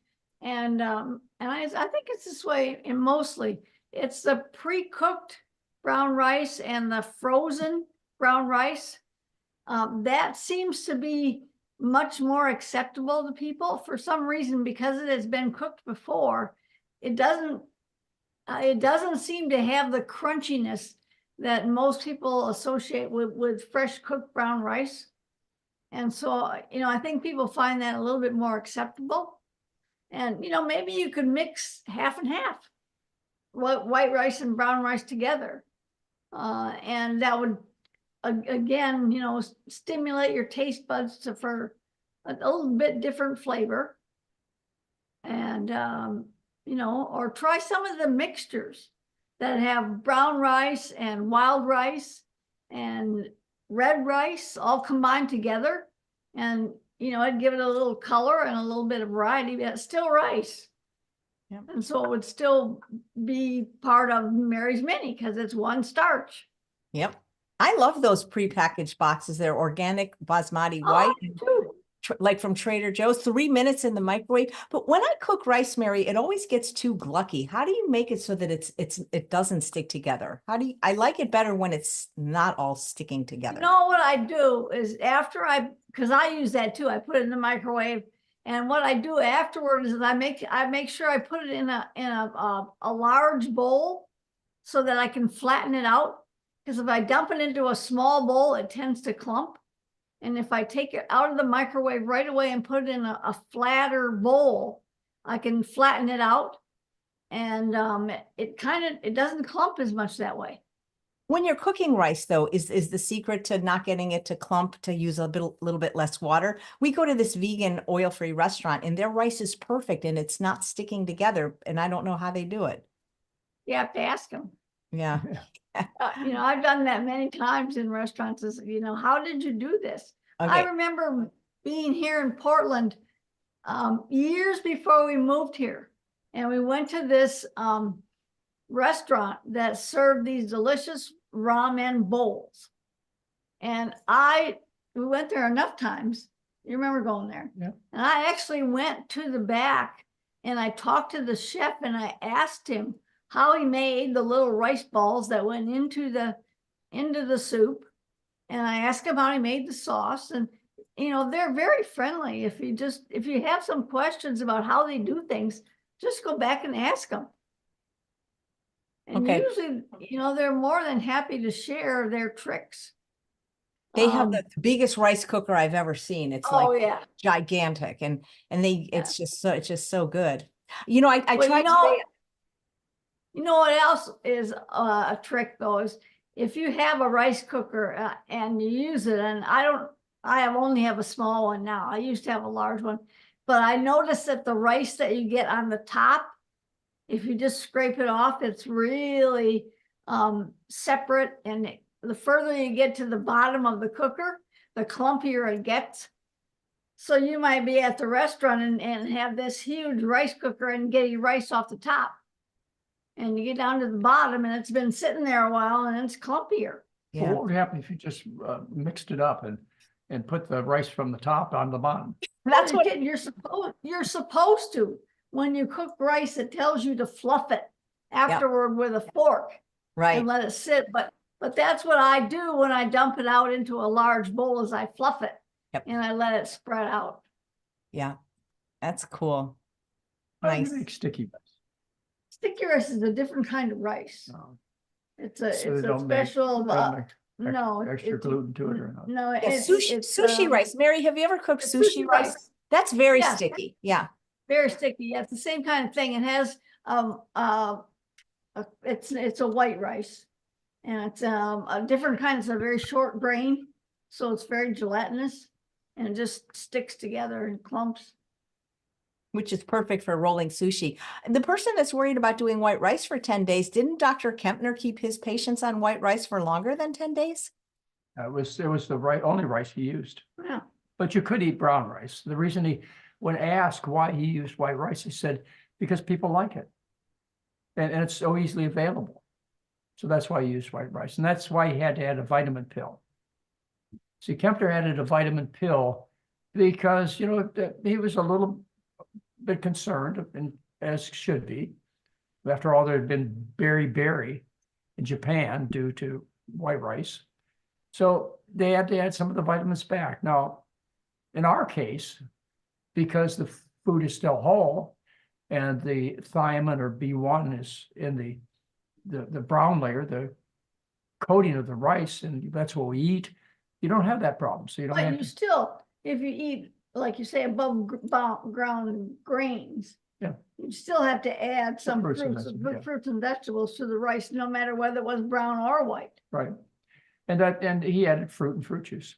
and I think it's this way in mostly, it's the pre-cooked brown rice and the frozen brown rice. That seems to be much more acceptable to people for some reason, because it has been cooked before. It doesn't seem to have the crunchiness that most people associate with fresh cooked brown rice. And so, I think people find that a little bit more acceptable. And, maybe you could mix half and half, white rice and brown rice together. And that would, again, stimulate your taste buds for a little bit different flavor. And, or try some of the mixtures that have brown rice and wild rice and red rice all combined together. And, I'd give it a little color and a little bit of variety, but it's still rice. Yep. And so it would still be part of Mary's Mini because it's one starch. Yep. I love those prepackaged boxes. They're organic basmati white, like from Trader Joe's, 3 minutes in the microwave. But when I cook rice, Mary, it always gets too glucky. How do you make it so that it doesn't stick together? I like it better when it's not all sticking together. What I do is because I use that too, I put it in the microwave. And what I do afterwards is I make sure I put it in a large bowl so that I can flatten it out. Because if I dump it into a small bowl, it tends to clump. And if I take it out of the microwave right away and put it in a flatter bowl, I can flatten it out. And it doesn't clump as much that way. When you're cooking rice, though, is the secret to not getting it to clump to use a little bit less water? We go to this vegan oil-free restaurant and their rice is perfect and it's not sticking together. And I don't know how they do it. You have to ask them. Yeah. I've done that many times in restaurants. How did you do this? Okay. I remember being here in Portland years before we moved here, and we went to this restaurant that served these delicious ramen bowls. And we went there enough times You remember going there? Yeah. And I actually went to the back and I talked to the chef and I asked him how he made the little rice balls that went into the soup. And I asked him how he made the sauce. And, you know, they're very friendly. If you have some questions about how they do things, just go back and ask them. And Okay. usually, you know, they're more than happy to share their tricks. They have the biggest rice cooker I've ever seen. It's like Oh yeah. gigantic, and Yeah. it's just so good. You know, I Well, tried you know what else is a trick though, is if you have a rice cooker and you use it, and only have a small one now. I used to have a large one, but I noticed that the rice that you get on the top, if you just scrape it off, it's really separate, and the further you get to the bottom of the cooker, the clumpier it gets. So you might be at the restaurant and have this huge rice cooker and getting rice off the top. And you get down to the bottom and it's been sitting there a while and it's clumpier. So what would happen if you just mixed it up and put the rice from the top on the bottom? That's what You're supposed to. When you cook rice, it tells you to fluff it afterward with a fork right. and let it sit. But that's what I do when I dump it out into a large bowl, is I fluff it and I let it spread out. Yeah, that's cool. How do you Nice. make sticky rice? Sticky rice is a different kind of rice. No. It's a So they don't make- special. don't make No, extra gluten to it or not? No, Yeah, it's sushi rice. Mary, have you ever cooked it's sushi rice? That's very Yeah. sticky. Yeah. Very sticky. Yeah, it's the same kind of thing. It has it's a white rice, and it's a different kind. It's a very short grain, so it's very gelatinous, and it just sticks together in clumps. Which is perfect for rolling sushi. The person that's worried about doing white rice for 10 days, didn't Dr. Kempner keep his patients on white rice for longer than 10 days? It was the only rice he used. Yeah. But you could eat brown rice. The reason when asked why he used white rice, he said, because people like it. And it's so easily available. So that's why he used white rice. And that's why he had to add a vitamin pill. See, Kempner added a vitamin pill because, you know, he was a little bit concerned, and as should be. After all, there had been beriberi in Japan due to white rice. So they had to add some of the vitamins back. Now, in our case, because the food is still whole and the thiamine or B1 is in the brown layer, the coating of the rice, and that's what we eat, you don't have that problem. So you don't But have you to, still, if you eat, like you say, above ground grains, Yeah. you still have to add some fruits and fruits vegetables, yeah. fruits and vegetables to the rice, no matter whether it was brown or white. right. And he added fruit and fruit juice.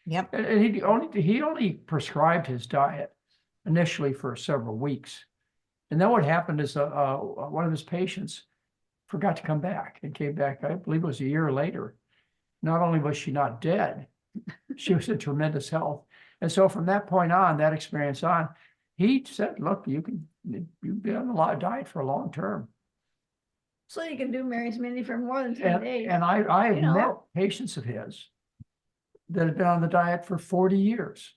Yep. And he only prescribed his diet initially for several weeks. And then what happened is one of his patients forgot to come back and came back, I believe it was a year later. Not only was she not dead, she was in tremendous health. And so from that point on, that experience on, he said, look, you've been on a diet for a long term. So you can do Mary's Mini for more than 10 days. And I have you know. met patients of his that have been on the diet for 40 years.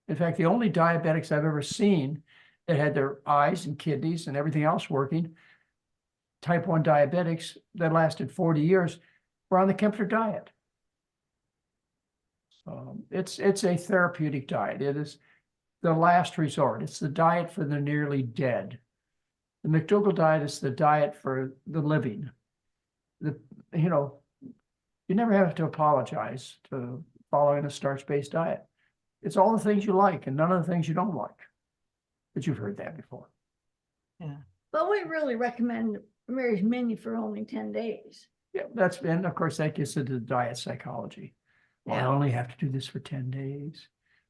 In fact, the only diabetics I've ever seen that had their eyes and kidneys and everything else working, type 1 diabetics that lasted 40 years, were on the Kempner diet. It's a therapeutic diet. It is the last resort. It's the diet for the nearly dead. The McDougall diet is the diet for the living. You never have to apologize to following a starch-based diet. It's all the things you like and none of the things you don't like. But you've heard that before. Yeah. But we really recommend Mary's Mini for only 10 days. Yeah, and of course that gets into the diet psychology. Well, I Yeah. only have to do this for 10 days.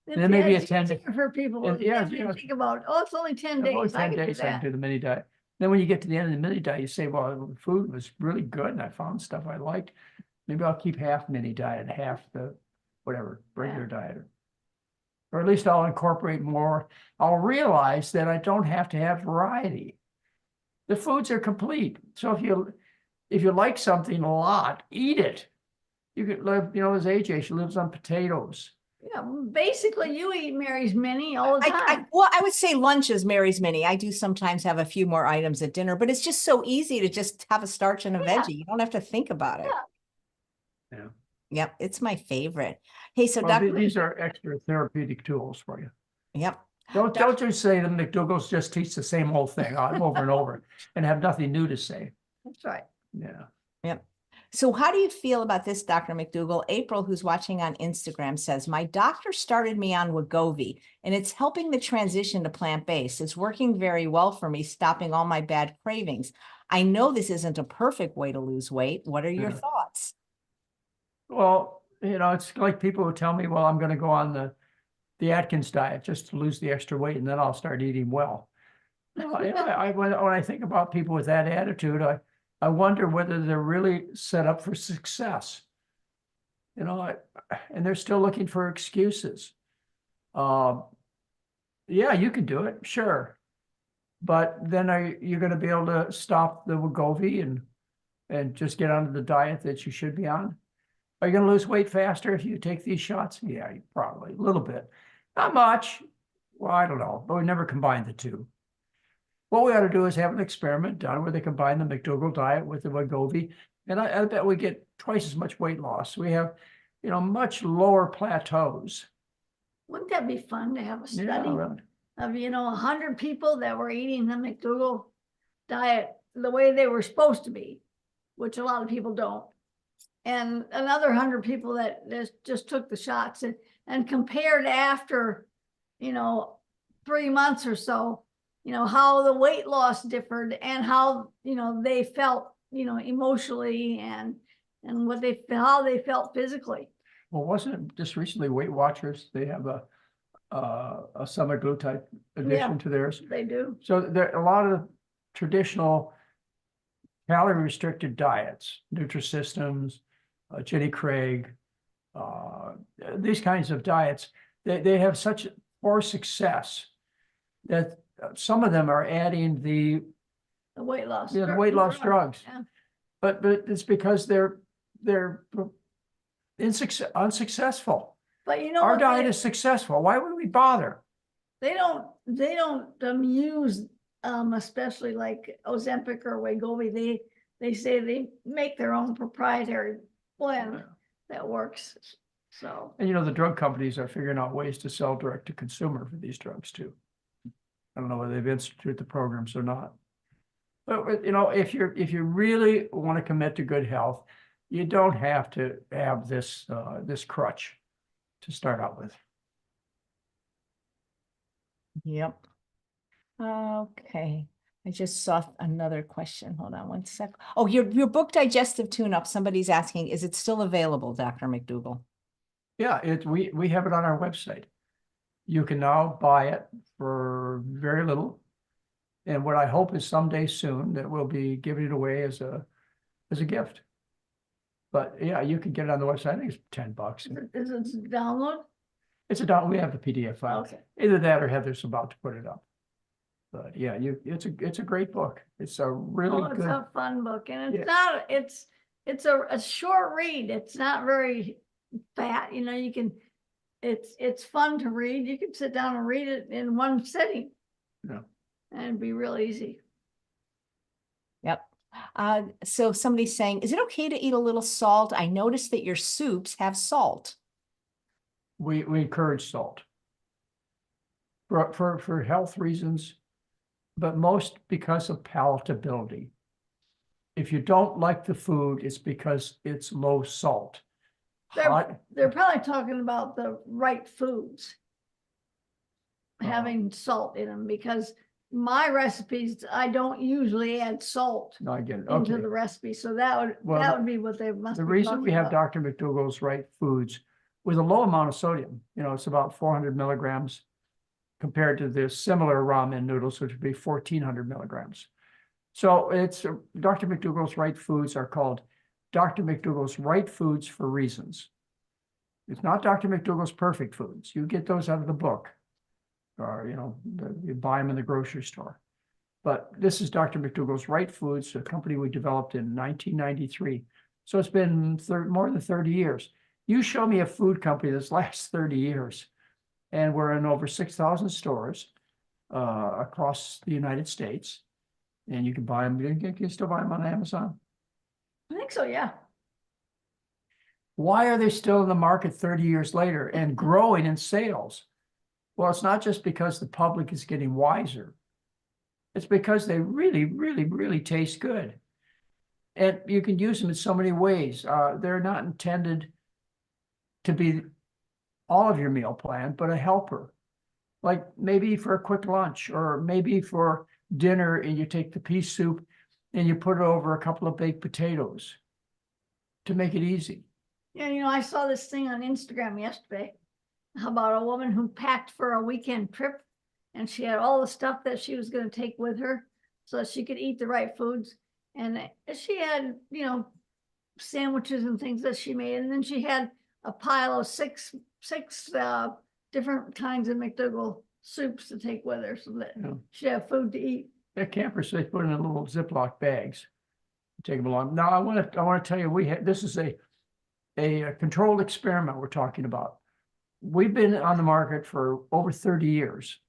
It's- Then maybe it's a 10 easier for people. and yeah, you yeah. think about, oh, it's only 10 Only days. I 10 can do days I can that. do the mini diet. Then when you get to the end of the mini diet, you say, well, the food was really good and I found stuff I liked. Maybe I'll keep half mini diet and half the whatever, regular diet. Or at least I'll incorporate more. I'll realize that I don't have to have variety. The foods are complete. So if you like something a lot, eat it. You could live, you know, as AJ, she lives on potatoes. Yeah, basically you eat Mary's Mini all the time. Well, I would say lunch is Mary's Mini. I do sometimes have a few more items at dinner, but it's just so easy to just have a starch and a Yeah. veggie. You don't have to think about it. Yeah. Yep, it's my favorite. Hey, so Well, Dr. these are extra therapeutic tools for you. Yep. Don't just say the McDougall's just teach the same old thing over and over and have nothing new to say. That's right. Yeah. Yep. So how do you feel about this, Dr. McDougall? April, who's watching on Instagram, says, my doctor started me on Wegovy, and it's helping the transition to plant-based. It's working very well for me, stopping all my bad cravings. I know this isn't a perfect way to lose weight. What are your thoughts? Well, you know, it's like people who tell me, well, I'm going to go on the Atkins diet just to lose the extra weight, and then I'll start eating well. No, when I think about people with that attitude, I wonder whether they're really set up for success. You know, and they're still looking for excuses. Yeah, you can do it, sure. But then you're going to be able to stop the Wegovy and just get onto the diet that you should be on? Are you going to lose weight faster if you take these shots? Yeah, probably a little bit. Not much. Well, I don't know, but we never combined the two. What we ought to do is have an experiment done where they combine the McDougall diet with the Wegovy, and I bet we get twice as much weight loss. We have, you know, much lower plateaus. Wouldn't that be fun to have a study really. of, you know, 100 people that were eating the McDougall diet the way they were supposed to be, which a lot of people don't, and another 100 people that just took the shots and compared after, you know, 3 months or so, you know, how the weight loss differed and how, you know, they felt, you know, emotionally and how they felt physically. Well, wasn't it just recently Weight Watchers? They have a semaglutide addition to theirs. They do. So there are a lot of traditional calorie restricted diets, Nutrisystems, Jenny Craig, these kinds of diets. They have such poor success that some of them are adding the weight loss. the weight loss drugs. Yeah. But it's because they're unsuccessful. But you know, Our diet is successful. Why would we bother? they don't use especially like Ozempic or Wegovy. They say they make their own proprietary blend that works. So, And you know, the drug companies are figuring out ways to sell direct to consumer for these drugs too. I don't know whether they've instituted the programs or not. But you know, if you really want to commit to good health, you don't have to have this crutch to start out with. Yep. Okay. I just saw another question. Hold on one sec. Oh, your book, Digestive Tune-Up, somebody's asking, is it still available, Dr. McDougall? Yeah, we have it on our website. You can now buy it for very little. And what I hope is someday soon that we'll be giving it away as a gift. But yeah, you can get it on the website. I think it's $10. is it download? It's a down. We have the PDF file. Okay. Either that or Heather's about to put it up. But yeah, it's a great book. It's a really Oh, it's good. a fun book, and it's a short read. It's not very fat. You know, you can. It's fun to read. You can sit down and read it in one sitting. Yeah. And it'd be real easy. Yep. So somebody's saying, is it okay to eat a little salt? I noticed that your soups have salt. We encourage salt for health reasons, but most because of palatability. If you don't like the food, it's because it's low salt. They're probably talking about the right foods having salt in them, because my recipes, I don't usually add salt No, I get it. into Okay. the recipe. So that would be what they must The be reason talking we have about. Dr. McDougall's Right Foods with a low amount of sodium, you know, it's about 400 milligrams compared to the similar ramen noodles, which would be 1400 milligrams. So it's Dr. McDougall's Right Foods are called Dr. McDougall's Right Foods for reasons. It's not Dr. McDougall's Perfect Foods. You get those out of the book, or you know, you buy them in the grocery store. But this is Dr. McDougall's Right Foods, a company we developed in 1993 So it's been more than 30 years. You show me a food company that's last 30 years, and we're in over 6,000 stores across the United States, and you can buy them. You can still buy them on Amazon. I think so, yeah. Why are they still in the market 30 years later and growing in sales? Well, it's not just because the public is getting wiser. It's because they really, really, really taste good. And you can use them in so many ways. They're not intended to be all of your meal plan, but a helper. Like maybe for a quick lunch, or maybe for dinner, and you take the pea soup and you put it over a couple of baked potatoes to make it easy. Yeah, I saw this thing on Instagram yesterday about a woman who packed for a weekend trip, and she had all the stuff that she was going to take with her so that she could eat the right foods. And she had, sandwiches and things that she made. And then she had a pile of six different kinds of McDougall soups to take with her so that she'd have food to eat. At campers, they put in little Ziploc bags, take them along. Now, I want to tell you, this is a controlled experiment we're talking about. We've been on the market for over 30 years.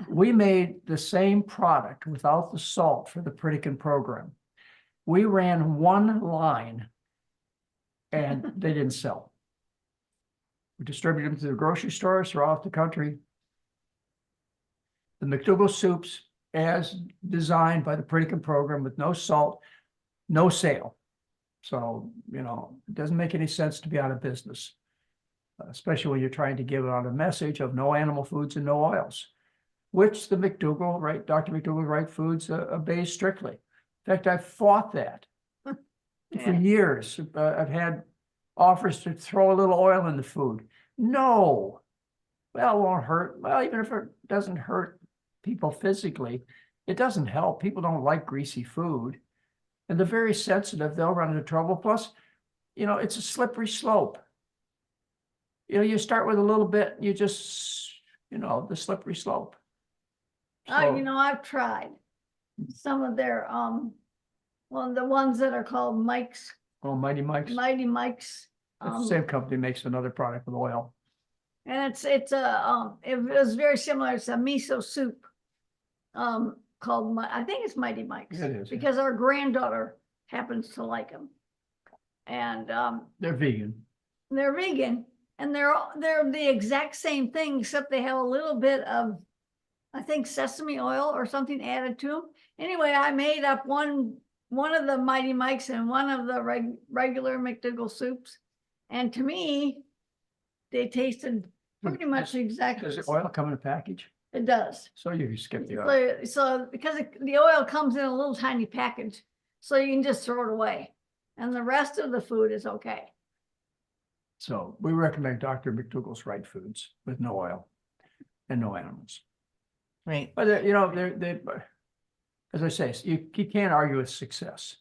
We made the same product without the salt for the Pritikin program. We ran one line and they didn't sell. We distributed them to the grocery stores throughout the country. The McDougall soups, as designed by the Pritikin program, with no salt, no sale. So, it doesn't make any sense to be out of business, especially when you're trying to give out a message of no animal foods and no oils, which the McDougall, Dr. McDougall Right Foods obeys strictly. In fact, I've fought that for years. I've had offers to throw a little oil in the food. No, well, it won't hurt. Well, even if it doesn't hurt people physically, it doesn't help. People don't like greasy food. And they're very sensitive. They'll run into trouble. Plus, it's a slippery slope. You start with a little bit, you just, the slippery slope. So, I've tried some of their, the ones that are called Mike's. Oh, Mighty Mike's. Mighty Mike's. The same company makes another product with oil. And it was very similar. It's a miso soup, called, I think it's Mighty Mike's. It is. Because our granddaughter happens to like them. And, They're vegan. they're vegan, and they're the exact same thing, except they have a little bit of, I think, sesame oil or something added to them. Anyway, I made up one of the Mighty Mike's and one of the regular McDougall soups, and to me, they tasted pretty much exactly. Does the oil come in a package? It does. So you can skip the oil. So because the oil comes in a little tiny package, so you can just throw it away, and the rest of the food is okay. So we recommend Dr. McDougall's Right Foods with no oil and no animals. Right. But they as I say, you can't argue with success.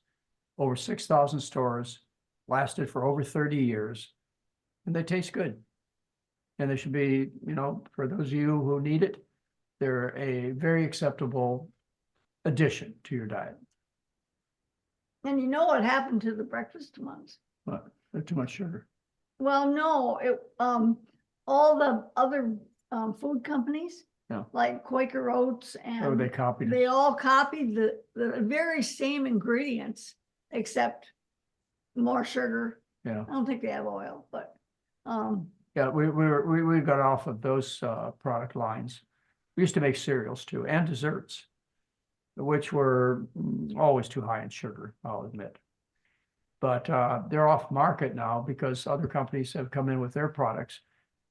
Over 6,000 stores, lasted for over 30 years, and they taste good. And they should be, for those of you who need it, they're a very acceptable addition to your diet. And you know what happened to the breakfast ones? But they're too much sugar. Well, no, all the other food companies, like Quaker Oats, and they copied it. they all copied the very same ingredients, except more sugar. Yeah. I don't think they have oil, but Yeah, we got off of those product lines. We used to make cereals too, and desserts, which were always too high in sugar, I'll admit. But they're off market now because other companies have come in with their products,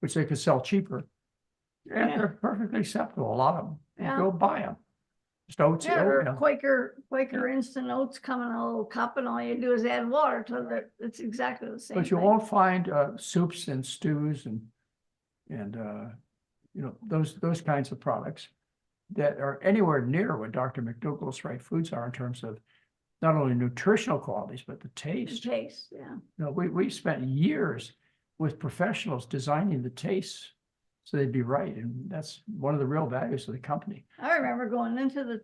which they could sell cheaper. And they're perfectly acceptable, a lot of them. Yeah. Go buy them. Just oats. Quaker instant oats come in a little cup, and all you do is add water to it. It's exactly the same. But you won't find soups and stews and those kinds of products that are anywhere near what Dr. McDougall's Right Foods are in terms of not only nutritional qualities, but the taste. The taste, yeah. We spent years with professionals designing the tastes so they'd be right. And that's one of the real values of the company. I remember going into the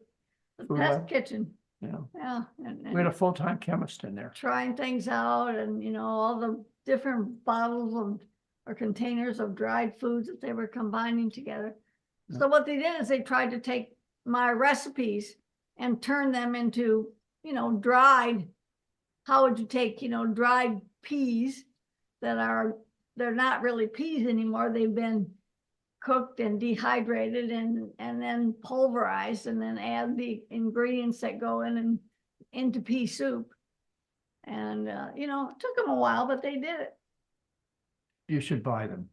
Food test lab? kitchen you know, Yeah. we had a full-time chemist in there. Trying things out and, you know, all the different bottles of or containers of dried foods that they were combining together. Yeah. So what they did is they tried to take my recipes and turn them into, you know, dried. How would you take, you know, dried peas they're not really peas anymore. They've been cooked and dehydrated and then pulverized, and then add the ingredients that go in and into pea soup. And, you know, it took them a while, but they did it. You should buy them.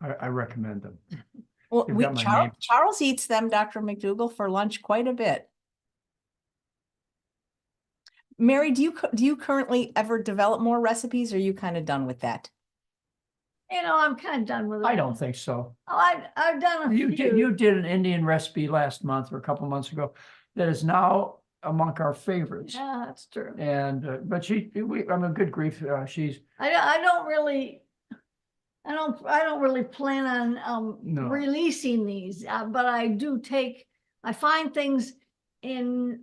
I recommend them. Well, You've got my name. Charles eats them, Dr. McDougall, for lunch quite a bit. Mary, do you currently ever develop more recipes, or are you kind of done with that? You know, I'm kind of done with it. I don't think so. Oh, I've done a You few. did an Indian recipe last month or a couple months ago that is now among our favorites. Yeah, that's true. And but I'm a good grief. She's I don't really plan on No. releasing these, but I find things in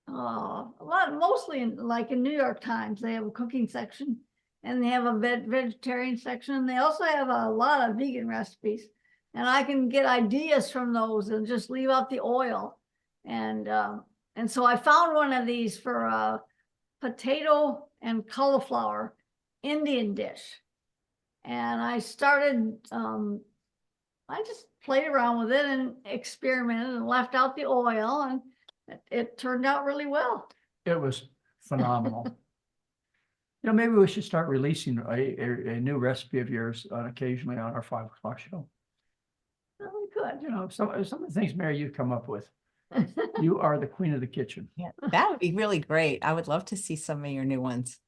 mostly in New York Times. They have a cooking section and they have a vegetarian section, and they also have a lot of vegan recipes, and I can get ideas from those and just leave out the oil. And so I found one of these for a potato and cauliflower Indian dish. And I started, I just played around with it and experimented and left out the oil, and it turned out really well. It was phenomenal. You know, maybe we should start releasing a new recipe of yours occasionally on our 5 o'clock show. Well, we could. You know, some of the things, Mary, you come up with. You are the queen of the kitchen. Yeah, that would be really great. I would love to see some of your new ones.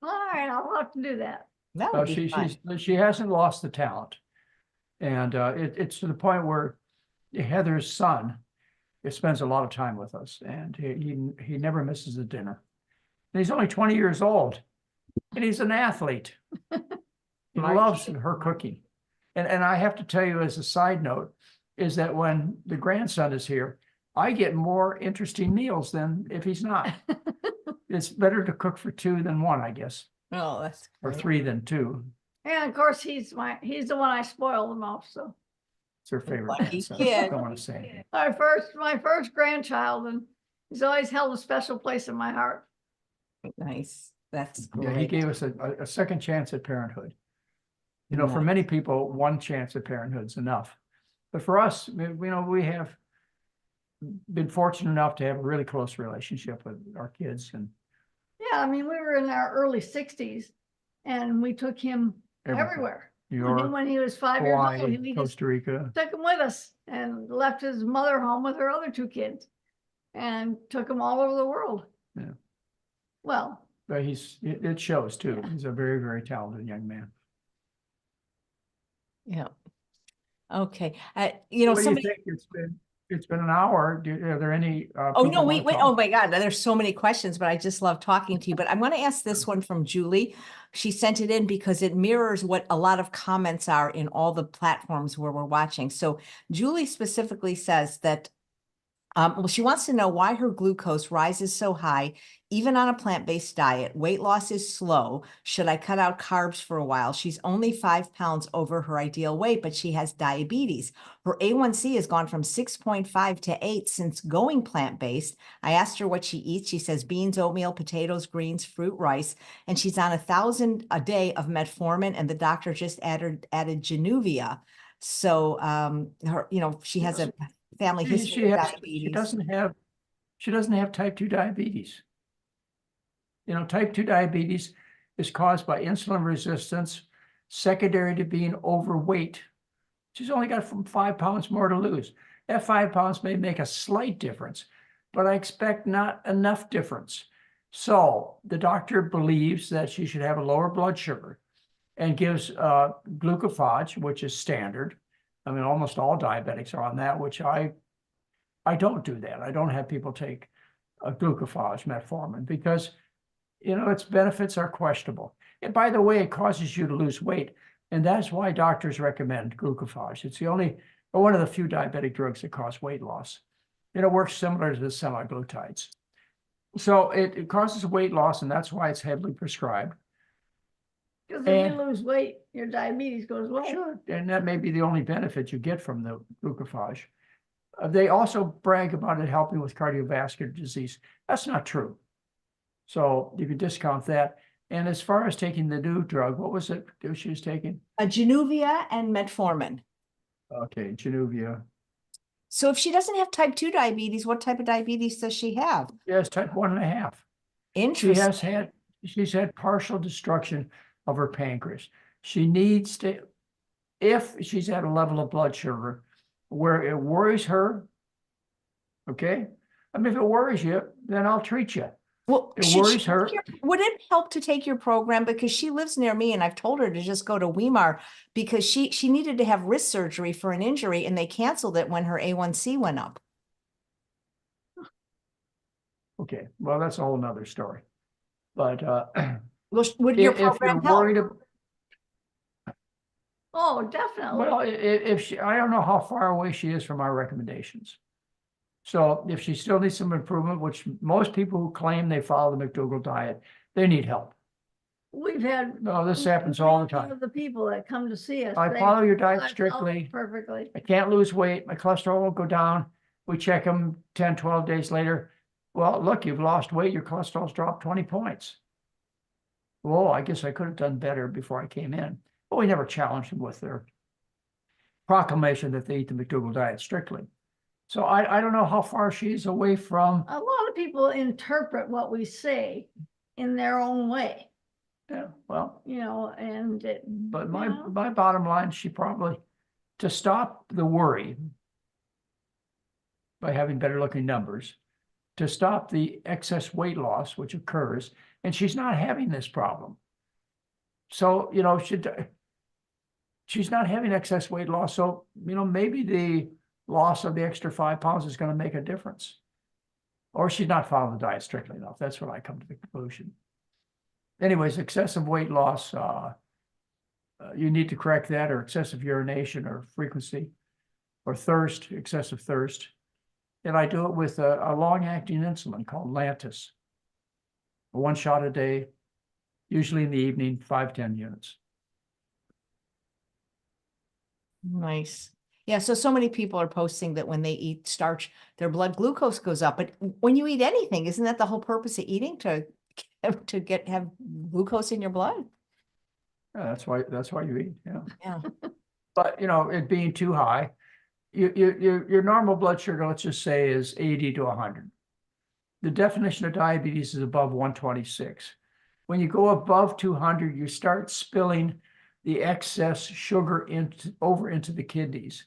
All right, I'll have to do that. That would be fun. She hasn't lost the talent. And it's to the point where Heather's son, it spends a lot of time with us, and he never misses a dinner. And he's only 20 years old, and he's an athlete. He loves her cooking. And I have to tell you, as a side note, is that when the grandson is here, I get more interesting meals than if he's not. It's better to cook for 2 than 1, I guess, Oh, that's or great. 3 than 2. And of course, he's the one I spoil the most. So It's her favorite Lucky grandson. kid. I don't want to say anything. my first grandchild, and he's always held a special place in my heart. Nice. That's Yeah, he great. gave us a second chance at parenthood. You know, for Nice. many people, 1 chance at parenthood's enough. But for us, you know, we have been fortunate enough to have a really close relationship with our kids, and Yeah, I mean, we were in our early 60s, and we took him everywhere. New I mean, York, when he was 5 years old, Hawaii, we just Costa Rica. took him with us and left his mother home with her other 2 kids, and took him all over the world. Yeah. Well, But it shows too. Yeah. He's a very, very talented young man. Yeah. Okay. You know, What do you somebody. think? It's been an hour. Are there any? Oh, no, people wait. want to Oh, talk? my God. There's so many questions, but I just love talking to you. But I'm going to ask this one from Julie. She sent it in because it mirrors what a lot of comments are in all the platforms where we're watching. So Julie specifically says that, well, she wants to know why her glucose rises so high, even on a plant-based diet. Weight loss is slow. Should I cut out carbs for a while? She's only 5 pounds over her ideal weight, but she has diabetes. Her A1C has gone from 6.5 to 8 since going plant-based. I asked her what she eats. She says beans, oatmeal, potatoes, greens, fruit, rice, and she's on 1,000 a day of metformin, and the doctor just added Januvia. So, her, you know, she has a family history of diabetes. She doesn't have type 2 diabetes. You know, type 2 diabetes is caused by insulin resistance, secondary to being overweight. She's only got 5 pounds more to lose. That 5 pounds may make a slight difference, but I expect not enough difference. So the doctor believes that she should have a lower blood sugar and gives glucophage, which is standard. I mean, almost all diabetics are on that, which I don't do that. I don't have people take a glucophage, metformin, because, you know, its benefits are questionable. And by the way, it causes you to lose weight. And that's why doctors recommend glucophage. It's the only, or one of the few diabetic drugs that cause weight loss. And it works similar to the semaglutides. So it causes weight loss, and that's why it's heavily prescribed. Because if you And- lose weight, your diabetes goes away. Sure, and that may be the only benefit you get from the glucophage. They also brag about it helping with cardiovascular disease. That's not true. So you can discount that. And as far as taking the new drug, what was it that she was taking? A Januvia and metformin. Okay, Januvia. So if she doesn't have type 2 diabetes, what type of diabetes does she have? Yes, type 1.5. Interesting. She's had partial destruction of her pancreas. She needs to, if she's at a level of blood sugar where it worries her, okay? I mean, if it worries you, then I'll treat you. Well, It should worries she her. take would it help to take your program? Because she lives near me and I've told her to just go to Weimar because she needed to have wrist surgery for an injury and they canceled it when her A1C went up. Okay, well, that's a whole nother story. But Well, would your if you're program help? worried, Oh, definitely. well, if she, I don't know how far away she is from our recommendations. So if she still needs some improvement, which most people who claim they follow the McDougall diet, they need help. We've had. No, this happens all the many time. of the people that come to see us. I they- follow your I diet follow strictly. Perfectly. I can't lose weight. My cholesterol won't go down. We check them 10, 12 days later. Well, look, you've lost weight. Your cholesterol's dropped 20 points. Whoa, I guess I could have done better before I came in. But we never challenged them with their proclamation that they eat the McDougall diet strictly. So I don't know how far she's away from, A lot of people interpret what we say in their own way, yeah, well, you know, and it. but you my know, bottom line, she probably, to stop the worry by having better looking numbers, to stop the excess weight loss which occurs, and she's not having this problem. So, you know, she's not having excess weight loss. So, you know, maybe the loss of the extra 5 pounds is going to make a difference. Or she's not following the diet strictly enough. That's what I come to the conclusion. Anyways, excessive weight loss, you need to correct that, or excessive urination or frequency, or thirst, excessive thirst. And I do it with a long-acting insulin called Lantus. 1 shot a day, usually in the evening, 5-10 units. Nice. Yeah, so many people are posting that when they eat starch, their blood glucose goes up. But when you eat anything, isn't that the whole purpose of eating, to have glucose in your blood? Yeah, that's why you eat, yeah. Yeah. But, you know, it being too high, your normal blood sugar, let's just say, is 80 to 100. The definition of diabetes is above 126. When you go above 200, you start spilling the excess sugar over into the kidneys.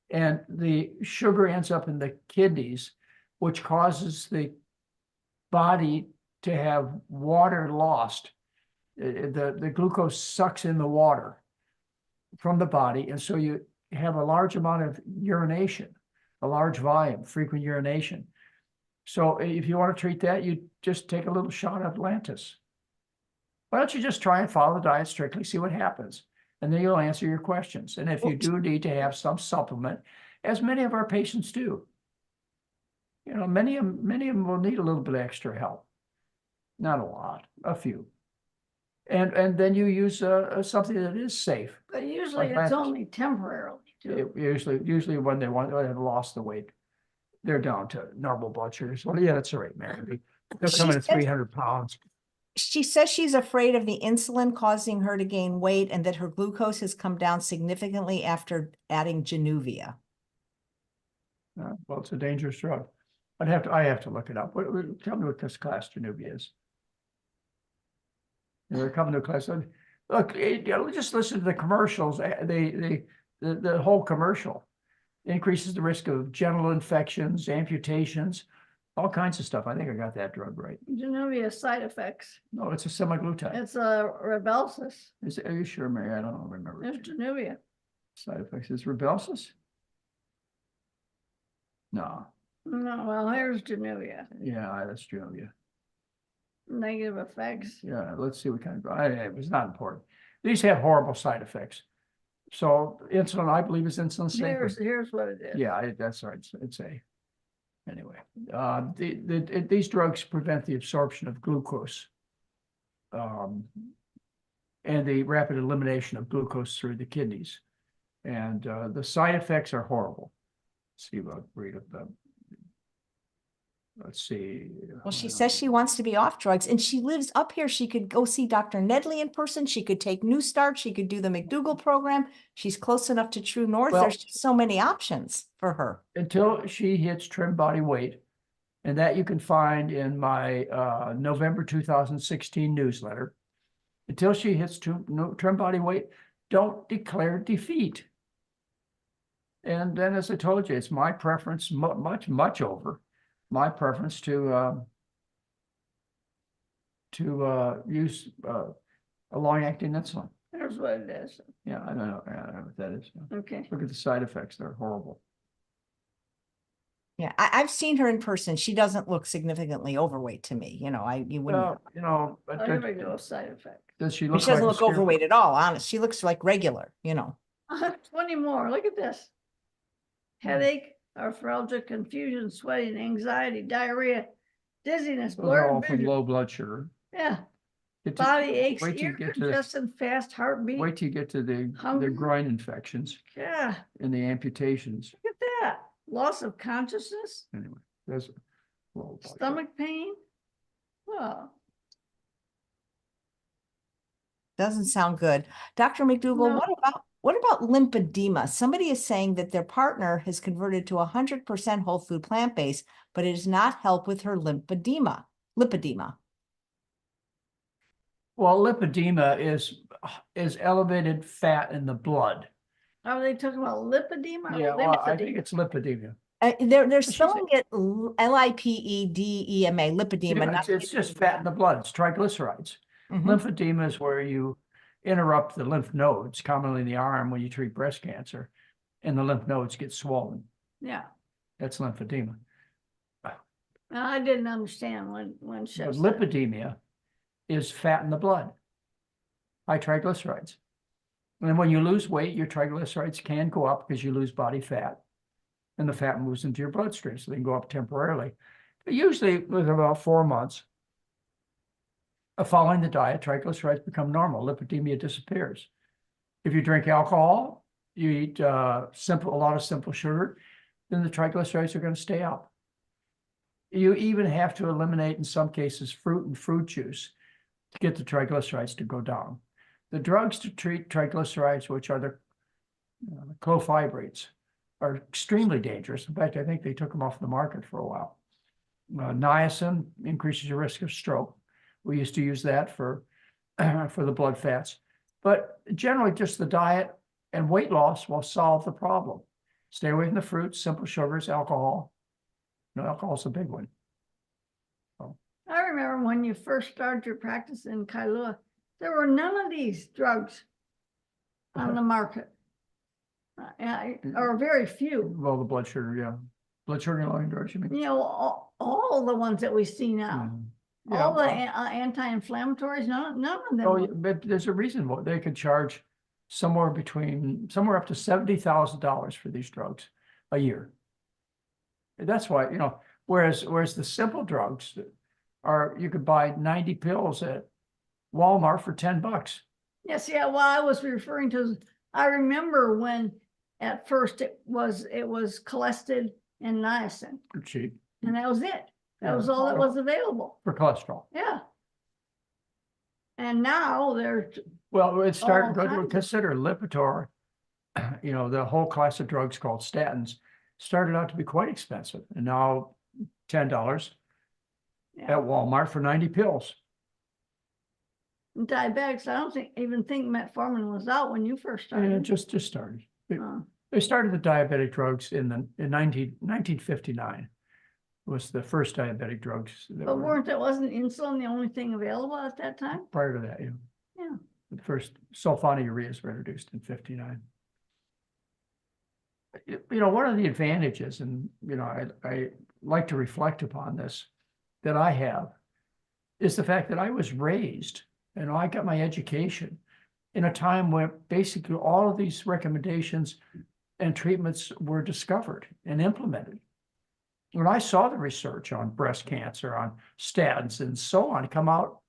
And the sugar ends up in the kidneys, which causes the body to have water lost. The glucose sucks in the water from the body. And so you have a large amount of urination, a large volume, frequent urination. So if you want to treat that, you just take a little shot of Lantus. Why don't you just try and follow the diet strictly, see what happens, and then you'll answer your questions. And if you do need to have some supplement, as many of our patients do, you know, many of them will need a little bit extra help. Not a lot, a few. And then you use something that is safe. But usually Like it's Lantus. only temporarily too. Usually when they have lost the weight, they're down to normal blood sugars. Well, yeah, that's all right, Mary. They're She coming at says- 300 pounds. She says she's afraid of the insulin causing her to gain weight and that her glucose has come down significantly after adding Januvia. Well, it's a dangerous drug. I have to look it up. Tell me what this class Januvia is. They're coming to a class. Look, just listen to the commercials. The whole commercial increases the risk of genital infections, amputations, all kinds of stuff. I think I got that drug right. Januvia side effects. No, it's a semaglutide. It's a Rybelsus. Are you sure, Mary? I don't remember. There's Januvia. Side effects. Is Rybelsus? No. No, well, here's Januvia. Yeah, that's Januvia. Negative effects. Yeah, let's see what kind of, it was not important. These have horrible side effects. So insulin, I believe, is insulin safe. Here's what it is. Yeah, that's right. It's a, Anyway, these drugs prevent the absorption of glucose. And the rapid elimination of glucose through the kidneys. And the side effects are horrible. Let's see what read of them. Let's see. Well, she says she wants to be off drugs and she lives up here. She could go see Dr. Nedley in person. She could take New Start. She could do the McDougall program. She's close enough to True North. Well, There's just so many options for her. Until she hits trim body weight, and that you can find in my November 2016 newsletter. Until she hits trim body weight, don't declare defeat. And then, as I told you, it's my preference, much over my preference to use a long-acting insulin. Here's what it is. Yeah, I don't know what that is. Okay. Look at the side effects; they're horrible. Yeah, I've seen her in person. She doesn't look significantly overweight to me. You know, you wouldn't. Well, you know, but Oh, here we go, side effect. does she She look doesn't like a look scared- overweight at all, honest. She looks like regular, you know. 20 more, look at this. Headache, arthralgia, confusion, sweating, anxiety, diarrhea, dizziness, Those are all blurred from vision. low blood sugar. Yeah, Get to- body aches, wait till ear you get to congestion, fast heartbeat. Wait till you get to the Hungry. groin infections Yeah, and the amputations. look at that. Loss of consciousness, Anyway, that's low blood sugar. stomach pain. Oh, Doesn't sound good. Dr. McDougall, No. what about lymphedema? Somebody is saying that their partner has converted to 100% whole food plant-based, but it does not help with her lymphedema. Well, lipidemia is elevated fat in the blood. are they talking about lipidema? or Yeah, well, I think lymphedema? it's lipidemia. They're she's spelling it Lipedema, lipedema. Yeah, not it's just fat in the blood. It's triglycerides. Mhm. Lymphedema is where you interrupt the lymph nodes, commonly in the arm when you treat breast cancer, and the lymph nodes get swollen. Yeah, That's lymphedema. now, I didn't understand when But Chef said. lipidemia is fat in the blood, high triglycerides. And when you lose weight, your triglycerides can go up because you lose body fat, and the fat moves into your bloodstream, so they can go up temporarily. But usually, within about 4 months of following the diet, triglycerides become normal. Lipidemia disappears. If you drink alcohol, you eat a lot of simple sugar, then the triglycerides are going to stay up. You even have to eliminate, in some cases, fruit and fruit juice to get the triglycerides to go down. The drugs to treat triglycerides, which are the clofibrates, are extremely dangerous. In fact, I think they took them off the market for a while. Niacin increases your risk of stroke. We used to use that for the blood fats. But generally, just the diet and weight loss will solve the problem. Stay away from the fruits, simple sugars, alcohol. No, alcohol's a big one. I remember when you first started your practice in Kailua, there were none of these drugs on the market. Or very few. Well, the blood sugar, yeah. Blood sugar lowering drugs, you mean? You know, all the ones that we see now, Yeah, all the well, anti-inflammatories, none of them. oh, were- yeah, but there's a reason why they could charge somewhere up to $70,000 for these drugs a year. That's why, whereas the simple drugs you could buy 90 pills at Walmart for $10. Yes, yeah, well, I was referring to, I remember when at first it was cholesterol and niacin, They're cheap and that was it. That Yeah, was all that was available. for cholesterol. Yeah. And now they're, Well, it started, All but kinds of- consider Lipitor, the whole class of drugs called statins started out to be quite expensive, and now $10 yeah, at Walmart for 90 pills. diabetics, I don't even think metformin was out when you first And it started. just started. Oh, They started the diabetic drugs in 1959. Was the first diabetic drugs that But were wasn't insulin the only thing available at that time? prior to that, yeah. Yeah. The first sulfonylureas were introduced in 59. One of the advantages, and I like to reflect upon this, that I have, is the fact that I was raised and I got my education in a time where basically all of these recommendations and treatments were discovered and implemented. when I saw the research on breast cancer, on statins and so on, come out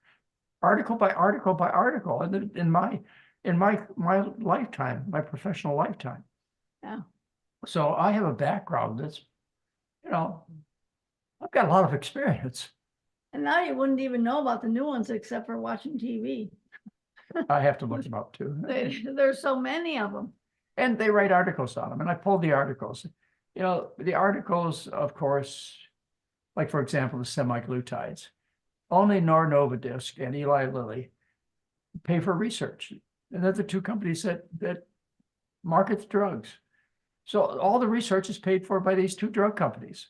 article by article by article, and in my lifetime, my professional lifetime. Yeah. So I have a background that's, I've got a lot of experience. And now you wouldn't even know about the new ones except for watching TV. I have to look them up too. There's so many of them. And they write articles on them, and I pulled the articles. The articles, of course, like for example, the semaglutides, only Novo-Nordisk and Eli Lilly pay for research. And they're the two companies that market the drugs. So all the research is paid for by these two drug companies.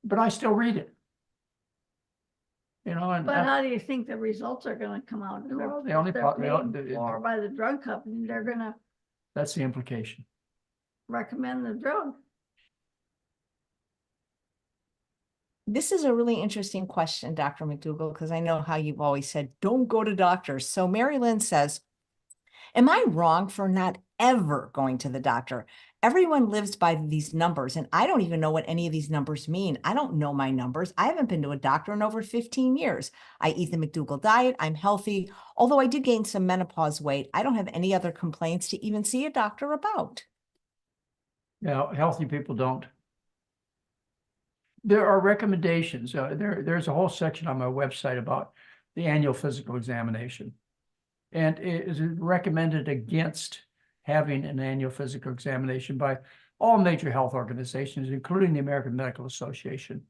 But I still read it. And But how do you think the results are going to come out? Well, they If only they're po- paid for by the drug company, they're going to that's the implication. recommend the drug. This is a really interesting question, Dr. McDougall, because I know how you've always said, don't go to doctors. So Mary Lynn says, am I wrong for not ever going to the doctor? Everyone lives by these numbers, and I don't even know what any of these numbers mean. I don't know my numbers. I haven't been to a doctor in over 15 years. I eat the McDougall diet. I'm healthy. Although I did gain some menopause weight, I don't have any other complaints to even see a doctor about. Healthy people don't. There are recommendations. There's a whole section on my website about the annual physical examination. And it is recommended against having an annual physical examination by all major health organizations, including the American Medical Association.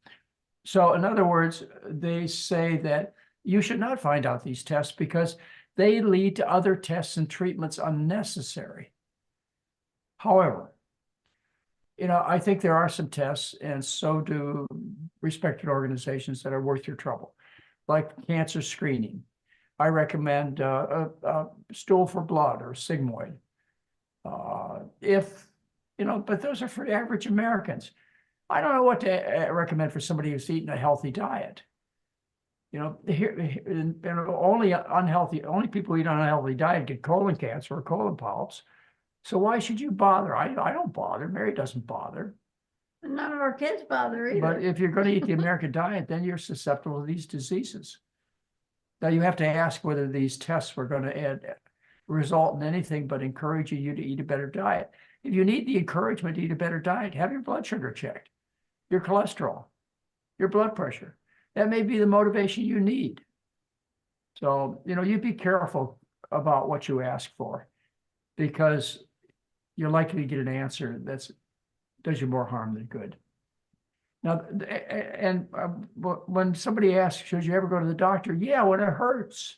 So in other words, they say that you should not find out these tests because they lead to other tests and treatments unnecessary. However, I think there are some tests, and so do respected organizations, that are worth your trouble, like cancer screening. I recommend a stool for blood or sigmoid. But those are for average Americans. I don't know what to recommend for somebody who's eating a healthy diet. Only people who eat on an unhealthy diet get colon cancer or colon polyps. So why should you bother? I don't bother. Mary doesn't bother. And none of our kids bother either. But if you're going to eat the American diet, then you're susceptible to these diseases. Now you have to ask whether these tests were going to result in anything but encouraging you to eat a better diet. If you need the encouragement to eat a better diet, have your blood sugar checked, your cholesterol, your blood pressure. That may be the motivation you need. So, you be careful about what you ask for, because you're likely to get an answer that does you more harm than good. Now, and when somebody asks, should you ever go to the doctor? Yeah, when it hurts.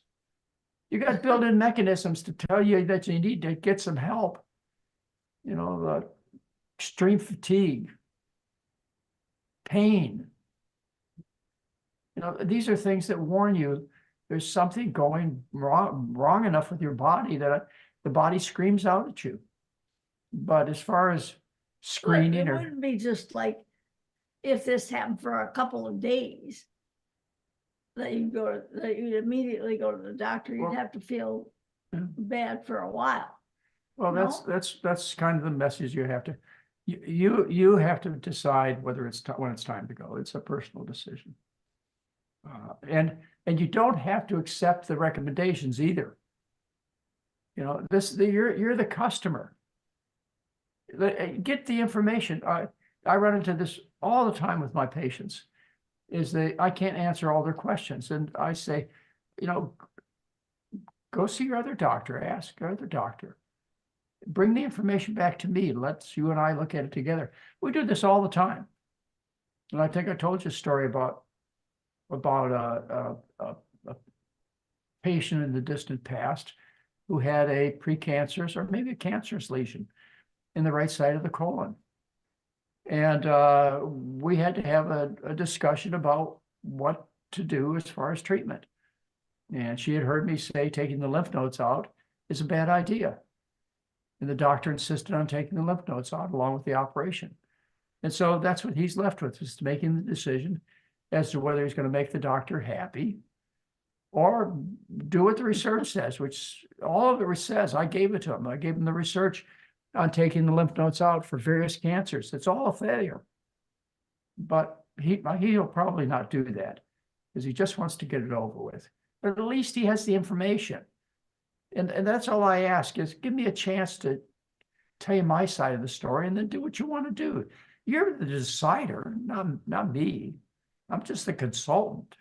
You got built-in mechanisms to tell you that you need to get some help. The extreme fatigue, pain. These are things that warn you there's something going wrong enough with your body that the body screams out at you. But as far as screening, it wouldn't be just like if this happened for a couple of days that you'd immediately go to the doctor. You'd have to feel bad for a while. Well, that's kind of the message you have to. You have to decide whether when it's time to go. It's a personal decision, and you don't have to accept the recommendations either. You're the customer. Get the information. I run into this all the time with my patients. I can't answer all their questions, and I say, go see your other doctor. Ask your other doctor. Bring the information back to me. Let's you and I look at it together. We do this all the time. And I think I told you a story about a patient in the distant past who had a precancerous or maybe a cancerous lesion in the right side of the colon. And we had to have a discussion about what to do as far as treatment. And she had heard me say taking the lymph nodes out is a bad idea. And the doctor insisted on taking the lymph nodes out along with the operation. And so that's what he's left with, is making the decision as to whether he's going to make the doctor happy or do what the research says, which all of it says. I gave it to him. I gave him the research on taking the lymph nodes out for various cancers. It's all a failure. but he'll probably not do that because he just wants to get it over with. But at least he has the information. And that's all I ask is give me a chance to tell you my side of the story and then do what you want to do. You're the decider, not me. I'm just the consultant.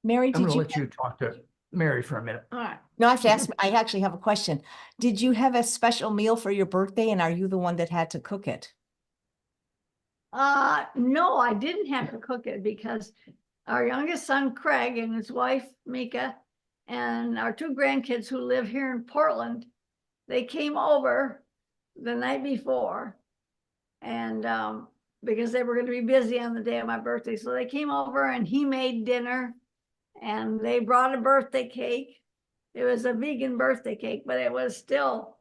Mary, I'm did gonna you? let you talk to Mary for a minute. All right. No, I have to ask. I actually have a question. Did you have a special meal for your birthday, and are you the one that had to cook it? No, I didn't have to cook it because our youngest son, Craig, and his wife, Mika, and our 2 grandkids who live here in Portland, they came over the night before. And because they were going to be busy on the day of my birthday. So they came over and he made dinner and they brought a birthday cake. It was a vegan birthday cake, but it was still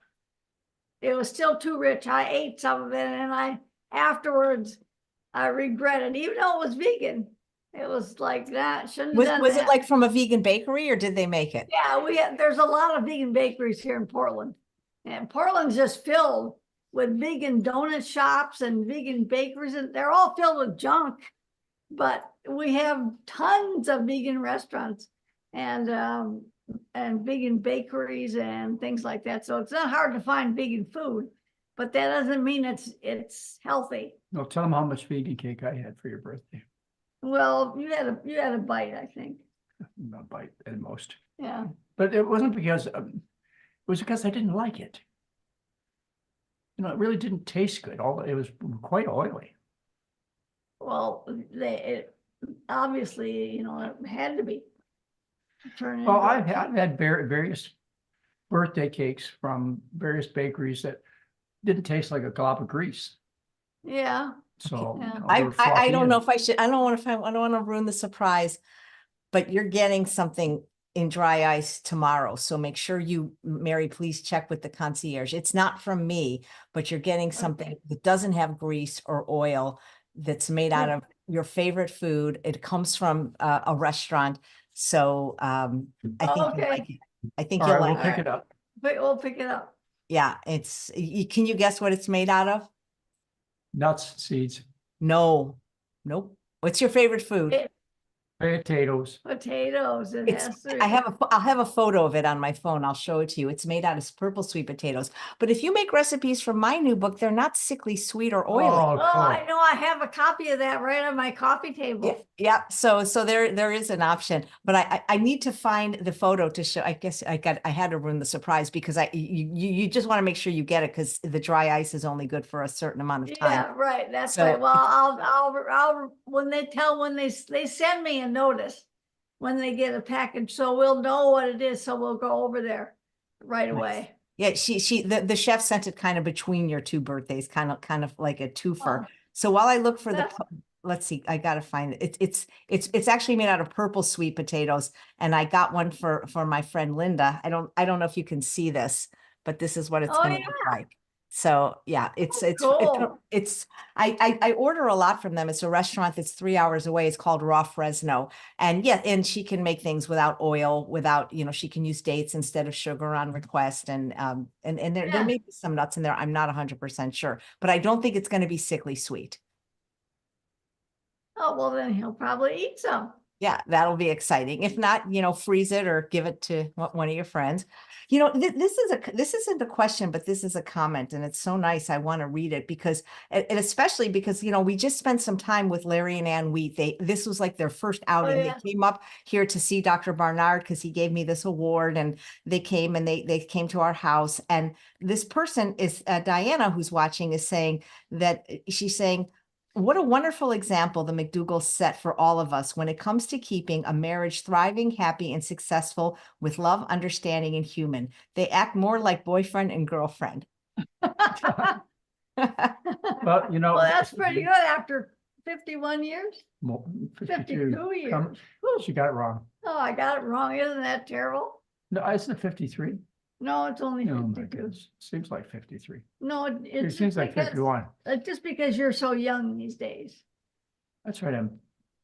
too rich. I ate some of it and afterwards I regretted, even though it was vegan. It was like that. Shouldn't have done Was that. it like from a vegan bakery or did they make it? Yeah, there's a lot of vegan bakeries here in Portland. And Portland's just filled with vegan donut shops and vegan bakeries, and they're all filled with junk. But we have tons of vegan restaurants and vegan bakeries and things like that. So it's not hard to find vegan food, but that doesn't mean it's healthy. No, tell them how much vegan cake I had for your birthday. Well, you had a bite, I think. A bite at most. Yeah. But it wasn't because it was because I didn't like it. You know, it really didn't taste good. It was quite oily. Well, it obviously, it had to be. Well, I've had various birthday cakes from various bakeries that didn't taste like a glob of grease. Yeah. So Yeah. they were I fluffy don't and- know if I should. I don't want to ruin the surprise, but you're getting something in dry ice tomorrow. So make sure you, Mary, please check with the concierge. It's not from me, but you're getting something that doesn't have grease or oil, that's made out of your favorite food. It comes from a restaurant. So I think you'll Okay. like it. I think All you'll right, like we'll pick it. it up. But we'll pick it up. Yeah, can you guess what it's made out of? Nuts, seeds, No, nope. What's your favorite food? potatoes. Potatoes. It has to be. I'll have a photo of it on my phone. I'll show it to you. It's made out of purple sweet potatoes. But if you make recipes from my new book, they're not sickly sweet or oily. Oh, Well, cool. I know I have a copy of that right on my coffee table. Yeah, yeah. So there is an option, but I need to find the photo to show. I guess I had to ruin the surprise because you just want to make sure you get it because the dry ice is only good for a certain amount of time. Yeah, right. That's So- right. Well, I'll when they send me a notice when they get a package, so we'll know what it is. So we'll go over there right Nice. away. Yeah, the chef sent it kind of between your 2 birthdays, kind of like a twofer. Oh. So while I look for That's- let's see, I gotta find it. It's actually made out of purple sweet potatoes, and I got one for my friend Linda. I don't know if you can see this, but this is what it's Oh, gonna yeah. look like. So yeah, it's Cool. I order a lot from them. It's a restaurant that's 3 hours away. It's called Raw Fresno, and yeah, and she can make things without oil, without she can use dates instead of sugar on request, and there Yeah. may be some nuts in there. I'm not 100% sure, but I don't think it's going to be sickly sweet. Oh, well, then he'll probably eat some. Yeah, that'll be exciting. If not, freeze it or give it to one of your friends. This isn't a question, but this is a comment, and it's so nice. I want to read it because, and especially because, we just spent some time with Larry and Ann Wheat. This was like their first outing. yeah. They came up here to see Dr. Barnard because he gave me this award, and they came and they came to our house. And this person is Diana, who's watching, is saying that she's saying, what a wonderful example the McDougall set for all of us when it comes to keeping a marriage thriving, happy, and successful with love, understanding, and human. They act more like boyfriend and girlfriend. Well, Well, that's pretty good after 51 years, 52 years. Whew. She got it wrong. Oh, I got it wrong. Isn't that terrible? No, isn't it 53? No, it's only Oh my 52. goodness, seems like 53. No, It it's seems like because, 51. just because you're so young these days. That's right.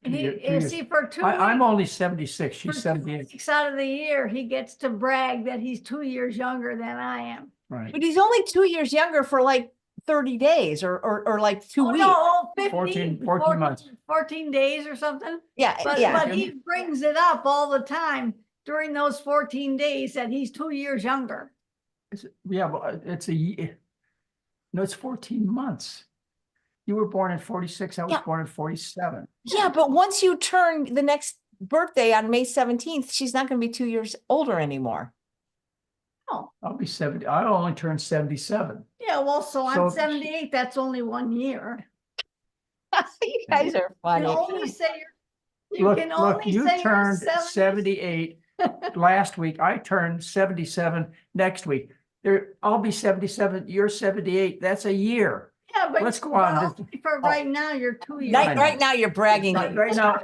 See, for 2 I'm weeks, only 76. for She's 2 78. weeks out of the year, he gets to brag that he's 2 years younger than I am. Right. But he's only 2 years younger for like 30 days or like 2 Oh, weeks. no, 14 14 months. 14 days or something. Yeah, But, yeah. but he brings it up all the time during those 14 days that he's 2 years younger. Yeah, but it's a year. No, it's 14 months. You were born in 46. I was Yeah. born in 47. Yeah, but once you turn the next birthday on May 17th, she's not going to be 2 years older anymore. Oh, I'll be 70. I only turned 77. yeah, well, so So- I'm 78. That's only 1 year. You guys are You funny. can only say you Look, can look, only you say you're turned 70. 78 last week. I turned 77 next week. I'll be 77. You're 78. That's a year. Yeah, but Let's go on. well, for right now, you're 2 years. Right now, you're bragging. Right now,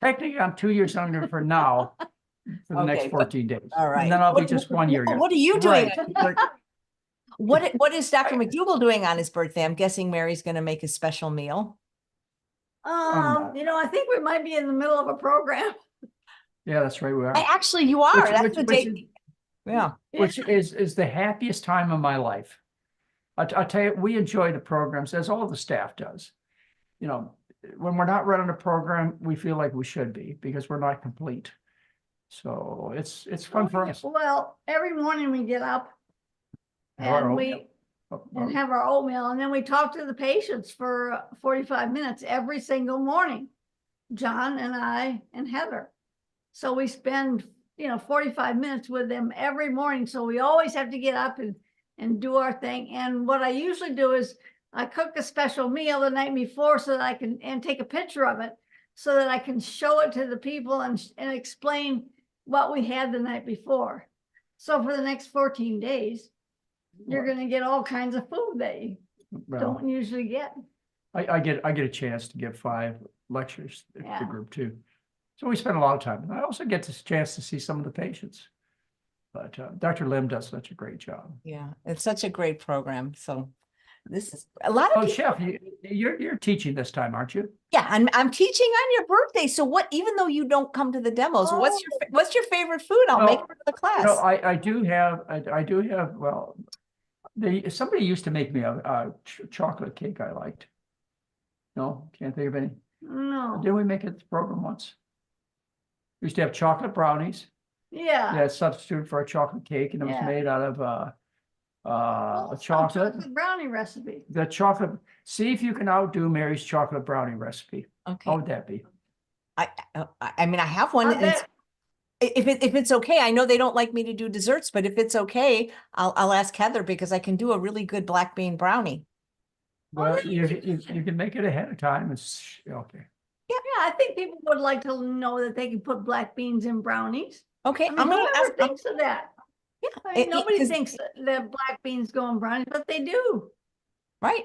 technically, I'm 2 years younger for now, for the Okay, next but- 14 days. All right. And then I'll be What- just 1 year younger. What are you doing? Right. What is Dr. McDougall doing on his birthday? I'm guessing Mary's going to make a special meal. I think we might be in the middle of a program. Yeah, that's right, we are. Actually, you are. That's the which date. Yeah. Which is the happiest time of my life. I tell you, we enjoy the programs, as all the staff does. You know, when we're not running a program, we feel like we should be, because we're not complete. So it's fun for us. Well, every morning we get up Have our and oatmeal. and have our oatmeal, and then we talk to the patients for 45 minutes every single morning, John and I and Heather. So we spend 45 minutes with them every morning, so we always have to get up and do our thing. And what I usually do is I cook a special meal the night before so that I can, and take a picture of it so that I can show it to the people and explain what we had the night before. So for the next 14 days, you're going to get all kinds of food that you Well, don't usually get. I get a chance to give 5 lectures to Yeah. the group too. So we spend a lot of time. And I also get this chance to see some of the patients. But Dr. Lim does such a great job. Yeah. It's such a great program. So this is a lot of Oh, people. Chef, you're teaching this time, aren't you? Yeah, I'm teaching on your birthday. So what, even though you don't come to the demos, what's your favorite food? I'll make it for the class. I do have, well, somebody used to make me a chocolate cake I liked. No, can't think of any. No. Didn't we make it at the program once? We used to have chocolate brownies. Yeah. Yeah, substitute for a chocolate cake, and it was Yeah. made out of Well, some chocolate. brownie recipe. The chocolate. See if you can outdo Mary's chocolate brownie recipe. Okay. How would that be? I mean, I have one. I and bet- if it's okay, I know they don't like me to do desserts, but if it's okay, I'll ask Heather, because I can do a really good black bean brownie. Well, then you can make it ahead of time. It's okay. Yeah, I think people would like to know that they can put black beans in brownies. Okay, I mean, I'm gonna whoever ask. thinks of that? Yeah, I mean, nobody 'cause- thinks that black beans go in brownies, but they do. right.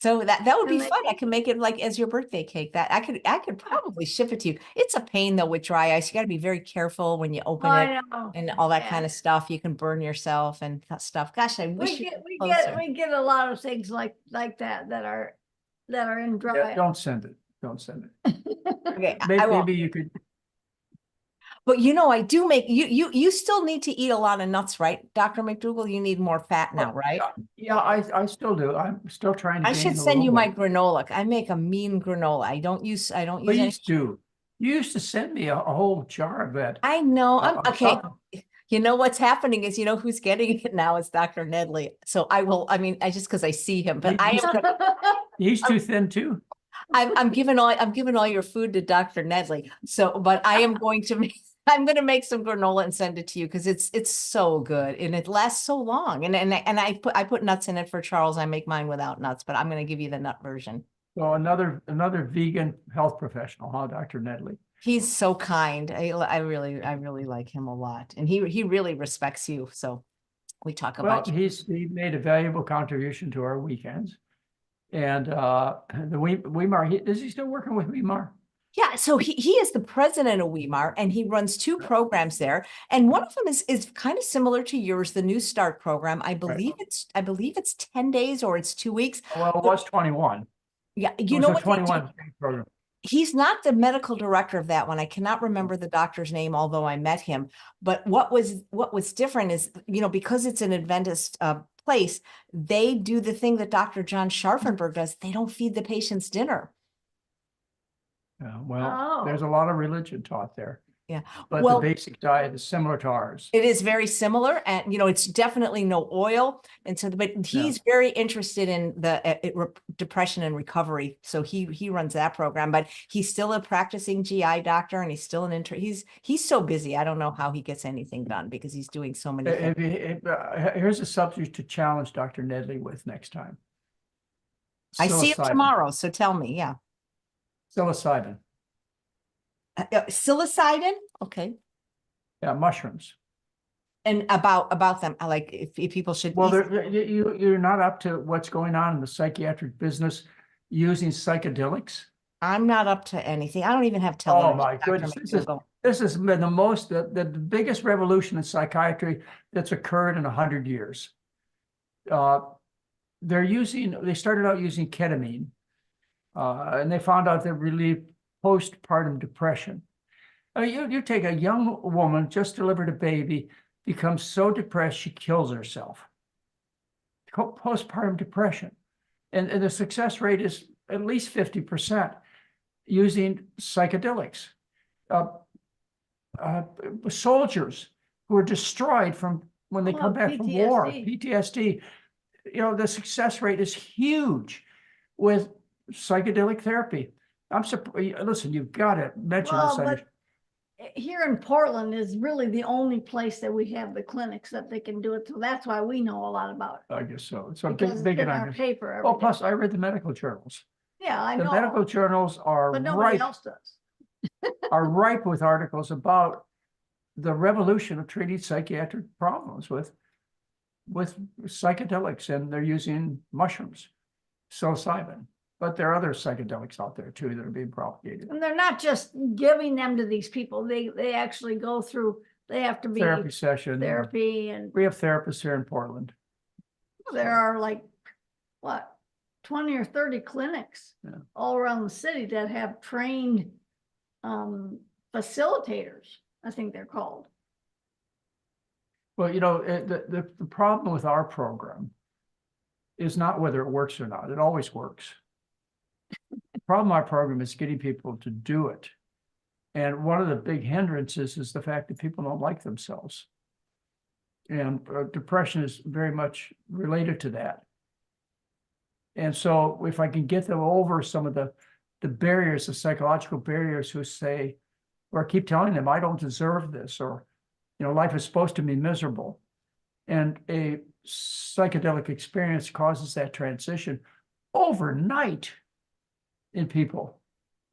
So that would be And they- fun. I can make it like as your birthday cake. That I could probably ship it to you. It's a pain though with dry ice. You got to be very careful when you open it I know. and all that Yeah. kind of stuff. You can burn yourself and stuff. Gosh, I wish We you get were closer. we get a lot of things like that are in dry. Yeah, don't send it. Don't send it. Okay, Maybe, I won't. maybe you could. But I do make you still need to eat a lot of nuts, right? Dr. McDougall, you need more fat now, right? Yeah, I still do. I'm still trying to. I gain should a send you little my weight. Oh, granola. I make a mean granola. I don't use Please do. You used to send me a whole jar of that. I know. Uh, Okay. uh, You know what's happening is, who's getting it now is Dr. Nedley. So I just because I see him, but He's too thin too. I'm giving all your food to Dr. Nedley. So, but I'm going to make some granola and send it to you, because it's so good and it lasts so long. And I put nuts in it for Charles. I make mine without nuts, but I'm going to give you the nut version. So another vegan health professional, huh, Dr. Nedley? He's so kind. I really like him a lot, and he really respects you. So we talk Well, about you. he made a valuable contribution to our weekends. And the Weimar, is he still working with Weimar? Yeah, so he is the president of Weimar, and he runs 2 programs there. And one of them is kind of similar to yours, the New Start program. I believe it's 10 days or it's 2 weeks. Well, it was 21. Yeah, It you was know a what they do? 21 program. He's not the medical director of that one. I cannot remember the doctor's name, although I met him. But what was different is, because it's an Adventist place, they do the thing that Dr. John Scharfenberg does. They don't feed the patients dinner. Well, there's a Oh. lot of religion taught there, Yeah. but Well, the basic diet is similar to ours. it is very similar, and it's definitely no oil, and so but he's very interested in the depression and recovery, so he runs that program. But he's still a practicing GI doctor, and he's still an he's so busy. I don't know how he gets anything done because he's doing so many things. Here's a subject to challenge Dr. Nedley with next time. I see him Psilocybin. tomorrow, so tell me. Yeah. Psilocybin. Psilocybin. Okay. Yeah, mushrooms. And about them, like if people should Well, eat. you're not up to what's going on in the psychiatric business using psychedelics. I'm not up to anything. I don't even have Oh television. my Dr. goodness, McDougall. this has been the biggest revolution in psychiatry that's occurred in 100 years. They started out using ketamine, and they found out that relieved postpartum depression. You take a young woman, just delivered a baby, becomes so depressed she kills herself. Postpartum depression. And the success rate is at least 50% using psychedelics. Soldiers who are destroyed from when they come back from war, PTSD. The success rate is huge with psychedelic therapy. I'm surprised. Listen, you've got to mention this. But here in Portland is really the only place that we have the clinics that they can do it. So that's why we know a lot about it. I guess so. It's a Because big it's in and our paper. every Oh, day. plus I read the medical journals. Yeah, I The know. medical journals are But nobody ripe, else does. ripe with articles about the revolution of treating psychiatric problems with psychedelics, and they're using mushrooms, psilocybin. But there are other psychedelics out there too that are being propagated. And they're not just giving them to these people. They actually go through, they have to be Therapy session. therapy, and We have therapists here in Portland. there are like, what, 20 or 30 clinics Yeah. all around the city that have trained facilitators, I think they're called. Well, the problem with our program is not whether it works or not. It always works. The problem with our program is getting people to do it. And one of the big hindrances is the fact that people don't like themselves. And depression is very much related to that. And so if I can get them over some of the barriers, the psychological barriers, who say, or keep telling them, I don't deserve this, or, life is supposed to be miserable. And a psychedelic experience causes that transition overnight in people,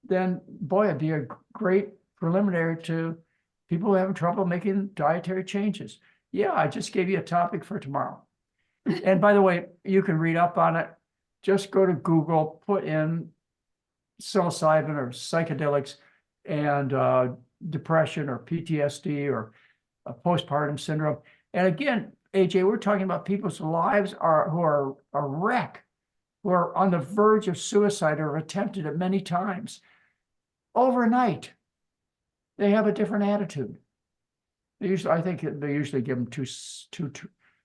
then boy, it'd be a great preliminary to people who are having trouble making dietary changes. Yeah, I just gave you a topic for tomorrow. And by the way, you can read up on it. Just go to Google, put in psilocybin or psychedelics and depression or PTSD or postpartum syndrome. And again, AJ, we're talking about people's lives who are a wreck, who are on the verge of suicide or attempted it many times. Overnight, they have a different attitude. I think they usually give them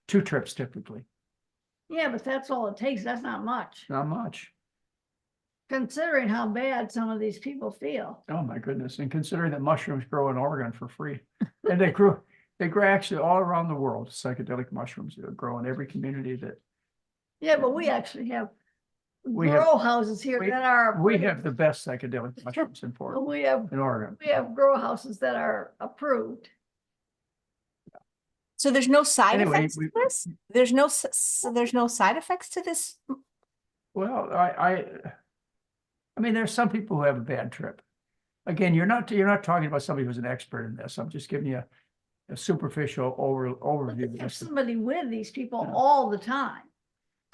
two trips typically. Yeah, but that's all it takes. That's not much, Not much. considering how bad some of these people feel. Oh my goodness. And considering that mushrooms grow in Oregon for free. And they grow actually all around the world, psychedelic mushrooms that grow in every community that. Yeah, but we actually have We grow houses here that are. We have the best psychedelic mushrooms in Portland, We have in Oregon. grow houses that are approved. So there's no side Anyway, effects to this? There's no side effects to this? Well, I mean, there's some people who have a bad trip. Again, you're not talking about somebody who's an expert in this. I'm just giving you a superficial overview. They have somebody with these people Yeah. all the time.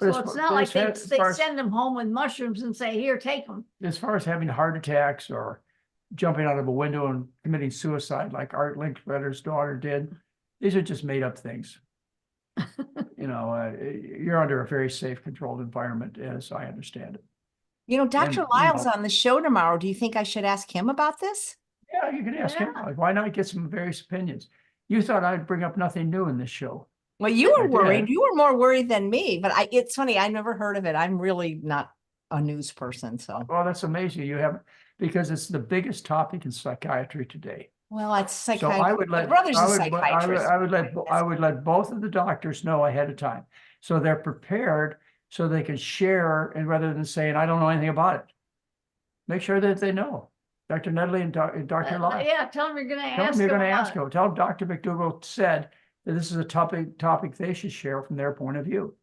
But So as it's far- not but like as they far- as far as- send them home with mushrooms and say, here, take them. As far as having heart attacks or jumping out of a window and committing suicide like Art Linkletter's daughter did, these are just made up things. You're under a very safe, controlled environment, as I understand it. Dr. Lyle's on the show tomorrow. Do you think I should ask him about this? Yeah, you can ask him. Yeah. Like, why not get some various opinions? You thought I'd bring up nothing new in this show. Well, you I were worried. did. You were more worried than me, but it's funny. I never heard of it. I'm really not a news person. So, Well, that's amazing. You have, because it's the biggest topic in psychiatry today. well, it's So psychiatry. I would My let, brother's I a would, psychiatrist. I would let both of the doctors know ahead of time. So they're prepared, so they can share, and rather than saying, I don't know anything about it. Make sure that they know. Dr. Nedley and Dr. Lai. Yeah, tell them you're gonna Tell ask them you're them gonna about ask it. them. Tell them Dr. McDougall said that this is a topic they should share from their point of view.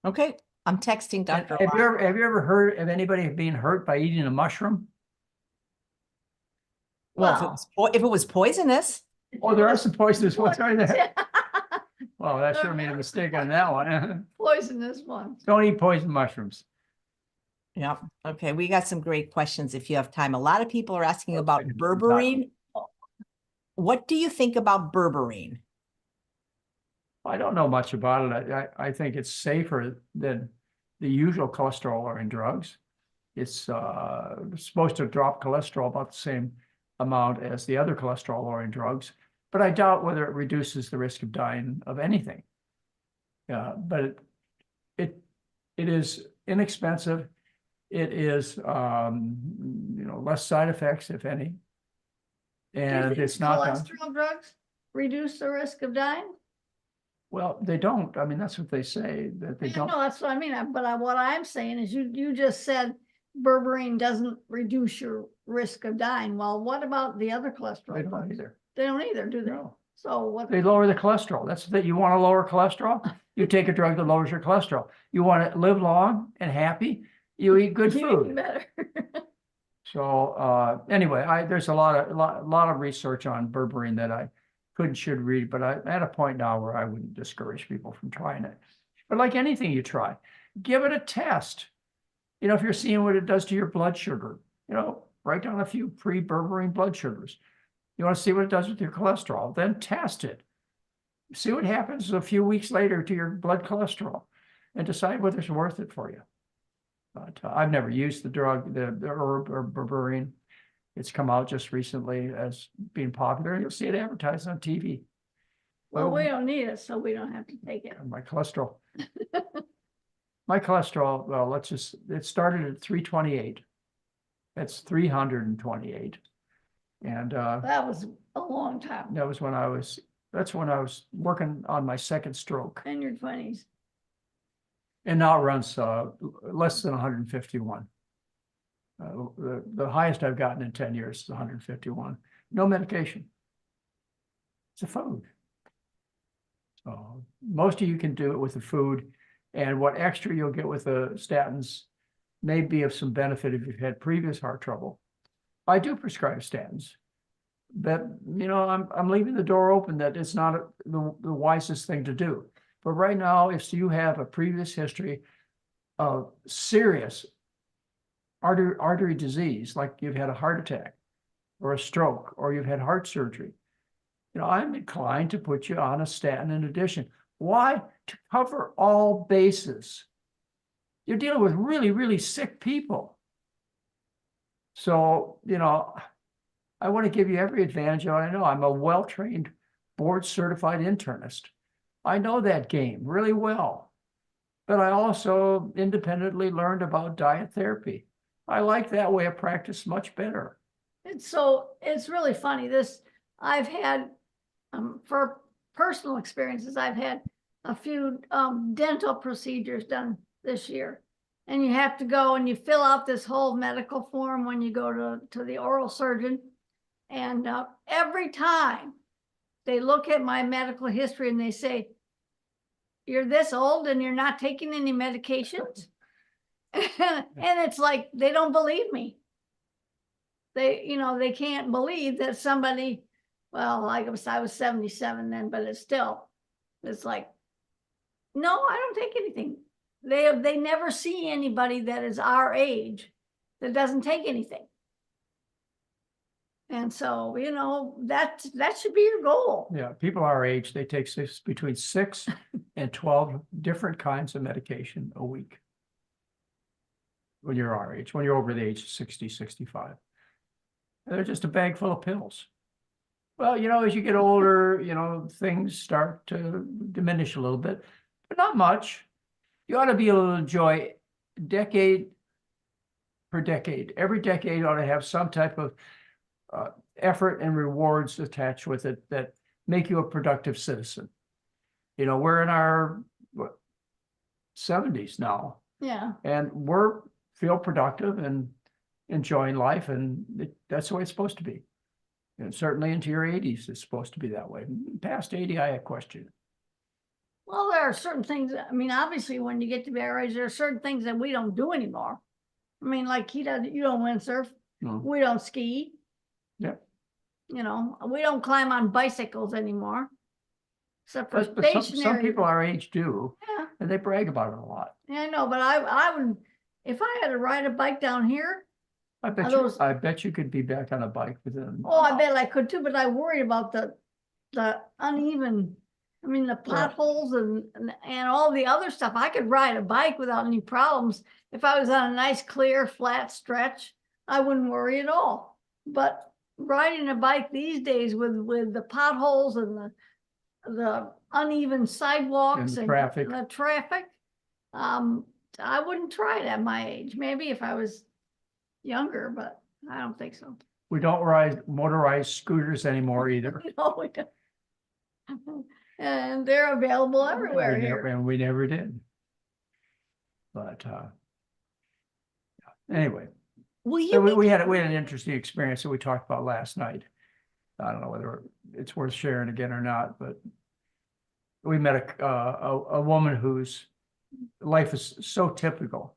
Okay. I'm texting And Dr. have Lai. you ever heard of anybody being hurt by eating a mushroom? Well, if it was poisonous, Oh, there are some poisonous ones, Poisonous, aren't there? yeah. Well, that sure made a mistake on that one. Poisonous ones. Don't eat poison mushrooms. yeah. Okay, we got some great questions if you have time. A lot of people are asking Looks about like it's some time. berberine. What do you think about berberine? I don't know much about it. I think it's safer than the usual cholesterol-lowering drugs. It's supposed to drop cholesterol about the same amount as the other cholesterol-lowering drugs, but I doubt whether it reduces the risk of dying of anything. But it is inexpensive. It is less side effects, if any. Do you And think it's not done. cholesterol drugs reduce the risk of dying? Well, they don't. I mean, that's what they say, that they Yeah, don't. no, that's what I mean. But what I'm saying is you just said berberine doesn't reduce your risk of dying. Well, what about the other cholesterol They don't drugs? either. They don't either, do they? No. So what? They lower the cholesterol. That's that you want to lower cholesterol. You take a drug that lowers your cholesterol. You want to live long and happy. You eat good You food. eat better. So anyway, there's a lot of research on berberine that I should read, but I'm at a point now where I wouldn't discourage people from trying it. But like anything you try, give it a test. If you're seeing what it does to your blood sugar, write down a few pre-berberine blood sugars. You want to see what it does with your cholesterol, then test it. See what happens a few weeks later to your blood cholesterol and decide whether it's worth it for you. But I've never used the drug, the herb or berberine. It's come out just recently as being popular, and you'll see it advertised on TV. Well, we don't need it, so we don't have to take it. My cholesterol. My cholesterol, well, it started at 328. That's 328. And That was a long time that was that's when I was working on my second stroke. in your 20s. And now it runs less than 151. The highest I've gotten in 10 years is 151. No medication. It's a food. So most of you can do it with the food, and what extra you'll get with the statins may be of some benefit if you've had previous heart trouble. I do prescribe statins, but I'm leaving the door open that it's not the wisest thing to do. But right now, if you have a previous history of serious artery disease, like you've had a heart attack or a stroke, or you've had heart surgery, I'm inclined to put you on a statin in addition. Why? To cover all bases. You're dealing with really, really sick people. So, I want to give you every advantage of what I know. I'm a well-trained, board-certified internist. I know that game really well. But I also independently learned about diet therapy. I like that way of practice much better. It's really funny. I've had, for personal experiences, I've had a few dental procedures done this year. And you have to go and you fill out this whole medical form when you go to the oral surgeon. And every time they look at my medical history and they say, "You're this old and you're not taking any medications." And it's like, they don't believe me. They can't believe that somebody, well, I was 77 then, but it's like, no, I don't take anything. They never see anybody that is our age that doesn't take anything. And so, that should be your goal. Yeah, people our age, they take between 6 and 12 different kinds of medication a week. When you're our age, when you're over the age of 60, 65. And they're just a bag full of pills. Well, as you get older, things start to diminish a little bit, but not much. You ought to be able to enjoy decade per decade. Every decade ought to have some type of effort and rewards attached with it that make you a productive citizen. We're in our 70s now, Yeah. and feel productive and enjoying life, and that's the way it's supposed to be. And certainly into your 80s, it's supposed to be that way. Past 80, I question it. Well, there are certain things, I mean, obviously, when you get to be our age, there are certain things that we don't do anymore. I mean, like you don't windsurf, No. we don't ski. Yep. We don't climb on bicycles anymore. Except for But some stationary. people our age do, Yeah, and they brag about it a lot. yeah, I know, but I would, if I had to ride a bike down here, I bet Are you, those- I bet you could be back on a bike within. oh, I bet I could too, but I worry about the uneven, I mean, the potholes and all the other stuff. I could ride a bike without any problems. If I was on a nice, clear, flat stretch, I wouldn't worry at all. But riding a bike these days with the potholes and the uneven sidewalks And the traffic. and the traffic, I wouldn't try it at my age. Maybe if I was younger, but I don't think so. We don't ride motorized scooters anymore either. No, we don't. And they're available everywhere We here. never- And we never did. But anyway, Will so you we had an interesting experience that we talked about last night. I don't know whether it's worth sharing again or not, but we met a woman whose life is so typical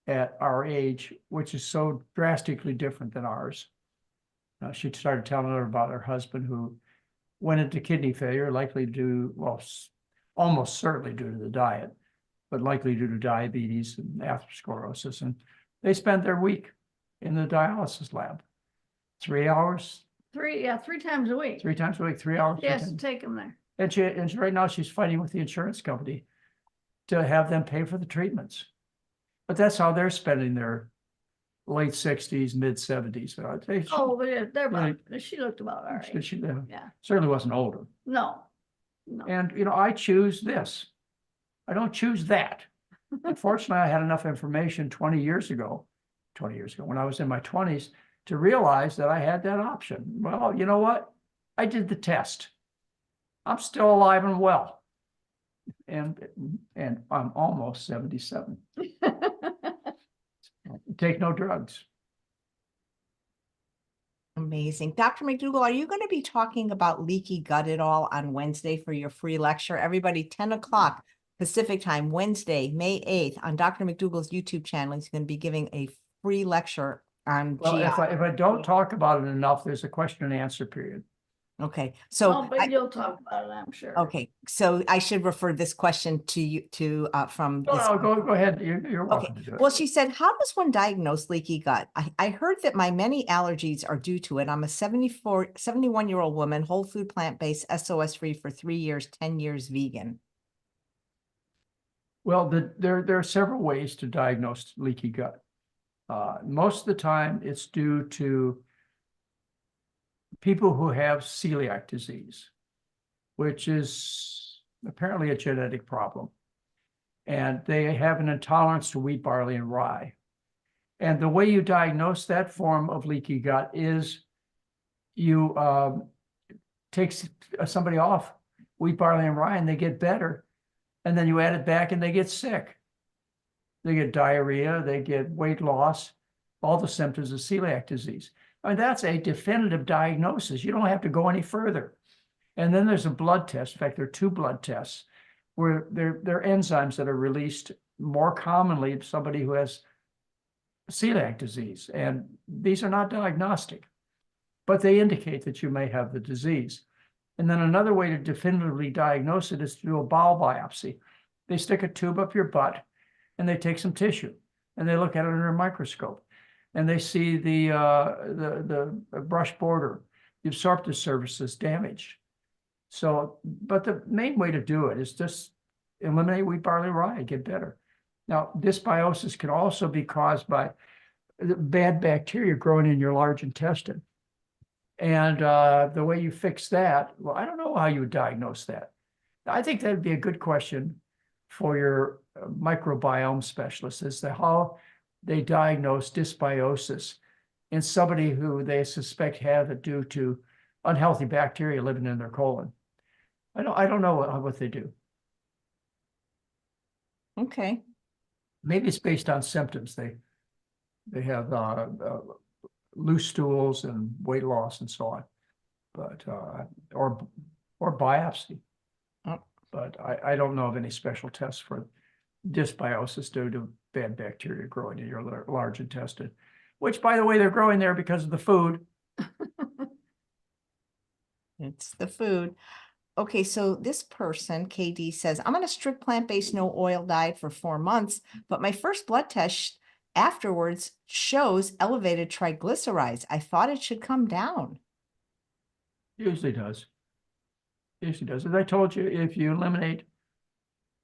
at our age, which is so drastically different than ours. She started telling her about her husband who went into kidney failure, likely due, well, almost certainly due to the diet, but likely due to diabetes and atherosclerosis. And they spent their week in the dialysis lab. 3 hours, Three times a week. 3 times a week, 3 hours. Yes, take them there. And right now she's fighting with the insurance company to have them pay for the treatments. But that's how they're spending their late 60s, mid 70s. Oh, but they're about, she looked about all right. She Yeah, certainly wasn't older. no. And, I choose this. I don't choose that. Unfortunately, I had enough information 20 years ago, when I was in my 20s, to realize that I had that option. Well, you know what? I did the test. I'm still alive and well. And I'm almost 77. Take no drugs. Amazing. Dr. McDougall, are you going to be talking about leaky gut at all on Wednesday for your free lecture? Everybody, 10 o'clock Pacific time, Wednesday, May 8th, on Dr. McDougall's YouTube channel. He's going to be giving a free lecture on Well, GI. if I don't talk about it enough, there's a question and answer period. Okay, Oh, so but you'll talk about it, I'm sure. okay, so I should refer this question to you from this. No, go ahead. You're welcome to do it. Well, she said, how does one diagnose leaky gut? I heard that my many allergies are due to it. I'm a 71-year-old woman, whole food, plant-based, SOS free for 3 years, 10 years vegan. Well, there are several ways to diagnose leaky gut. Most of the time, it's due to people who have celiac disease, which is apparently a genetic problem. And they have an intolerance to wheat, barley, and rye. And the way you diagnose that form of leaky gut is you take somebody off wheat, barley, and rye, and they get better. And then you add it back and they get sick. They get diarrhea, they get weight loss, all the symptoms of celiac disease. I mean, that's a definitive diagnosis. You don't have to go any further. And then there's a blood test. In fact, there are 2 blood tests where there are enzymes that are released more commonly in somebody who has celiac disease. And these are not diagnostic, but they indicate that you may have the disease. And then another way to definitively diagnose it is to do a bowel biopsy. They stick a tube up your butt and they take some tissue and they look at it under a microscope. And they see the brush border, the absorptive surfaces damaged. So, but the main way to do it is just eliminate wheat, barley, rye, get better. Now, dysbiosis can also be caused by bad bacteria growing in your large intestine. And the way you fix that, well, I don't know how you would diagnose that. I think that'd be a good question for your microbiome specialist, as to how they diagnose dysbiosis in somebody who they suspect have it due to unhealthy bacteria living in their colon. I don't know what they do. Okay. Maybe it's based on symptoms. They have loose stools and weight loss and so on, but or biopsy. Oh. But I don't know of any special tests for dysbiosis due to bad bacteria growing in your large intestine, which, by the way, they're growing there because of the food. It's the food. Okay, so this person, KD, says, I'm on a strict plant-based no oil diet for 4 months, but my first blood test afterwards shows elevated triglycerides. I thought it should come down. Usually does. Usually does. As I told you, if you eliminate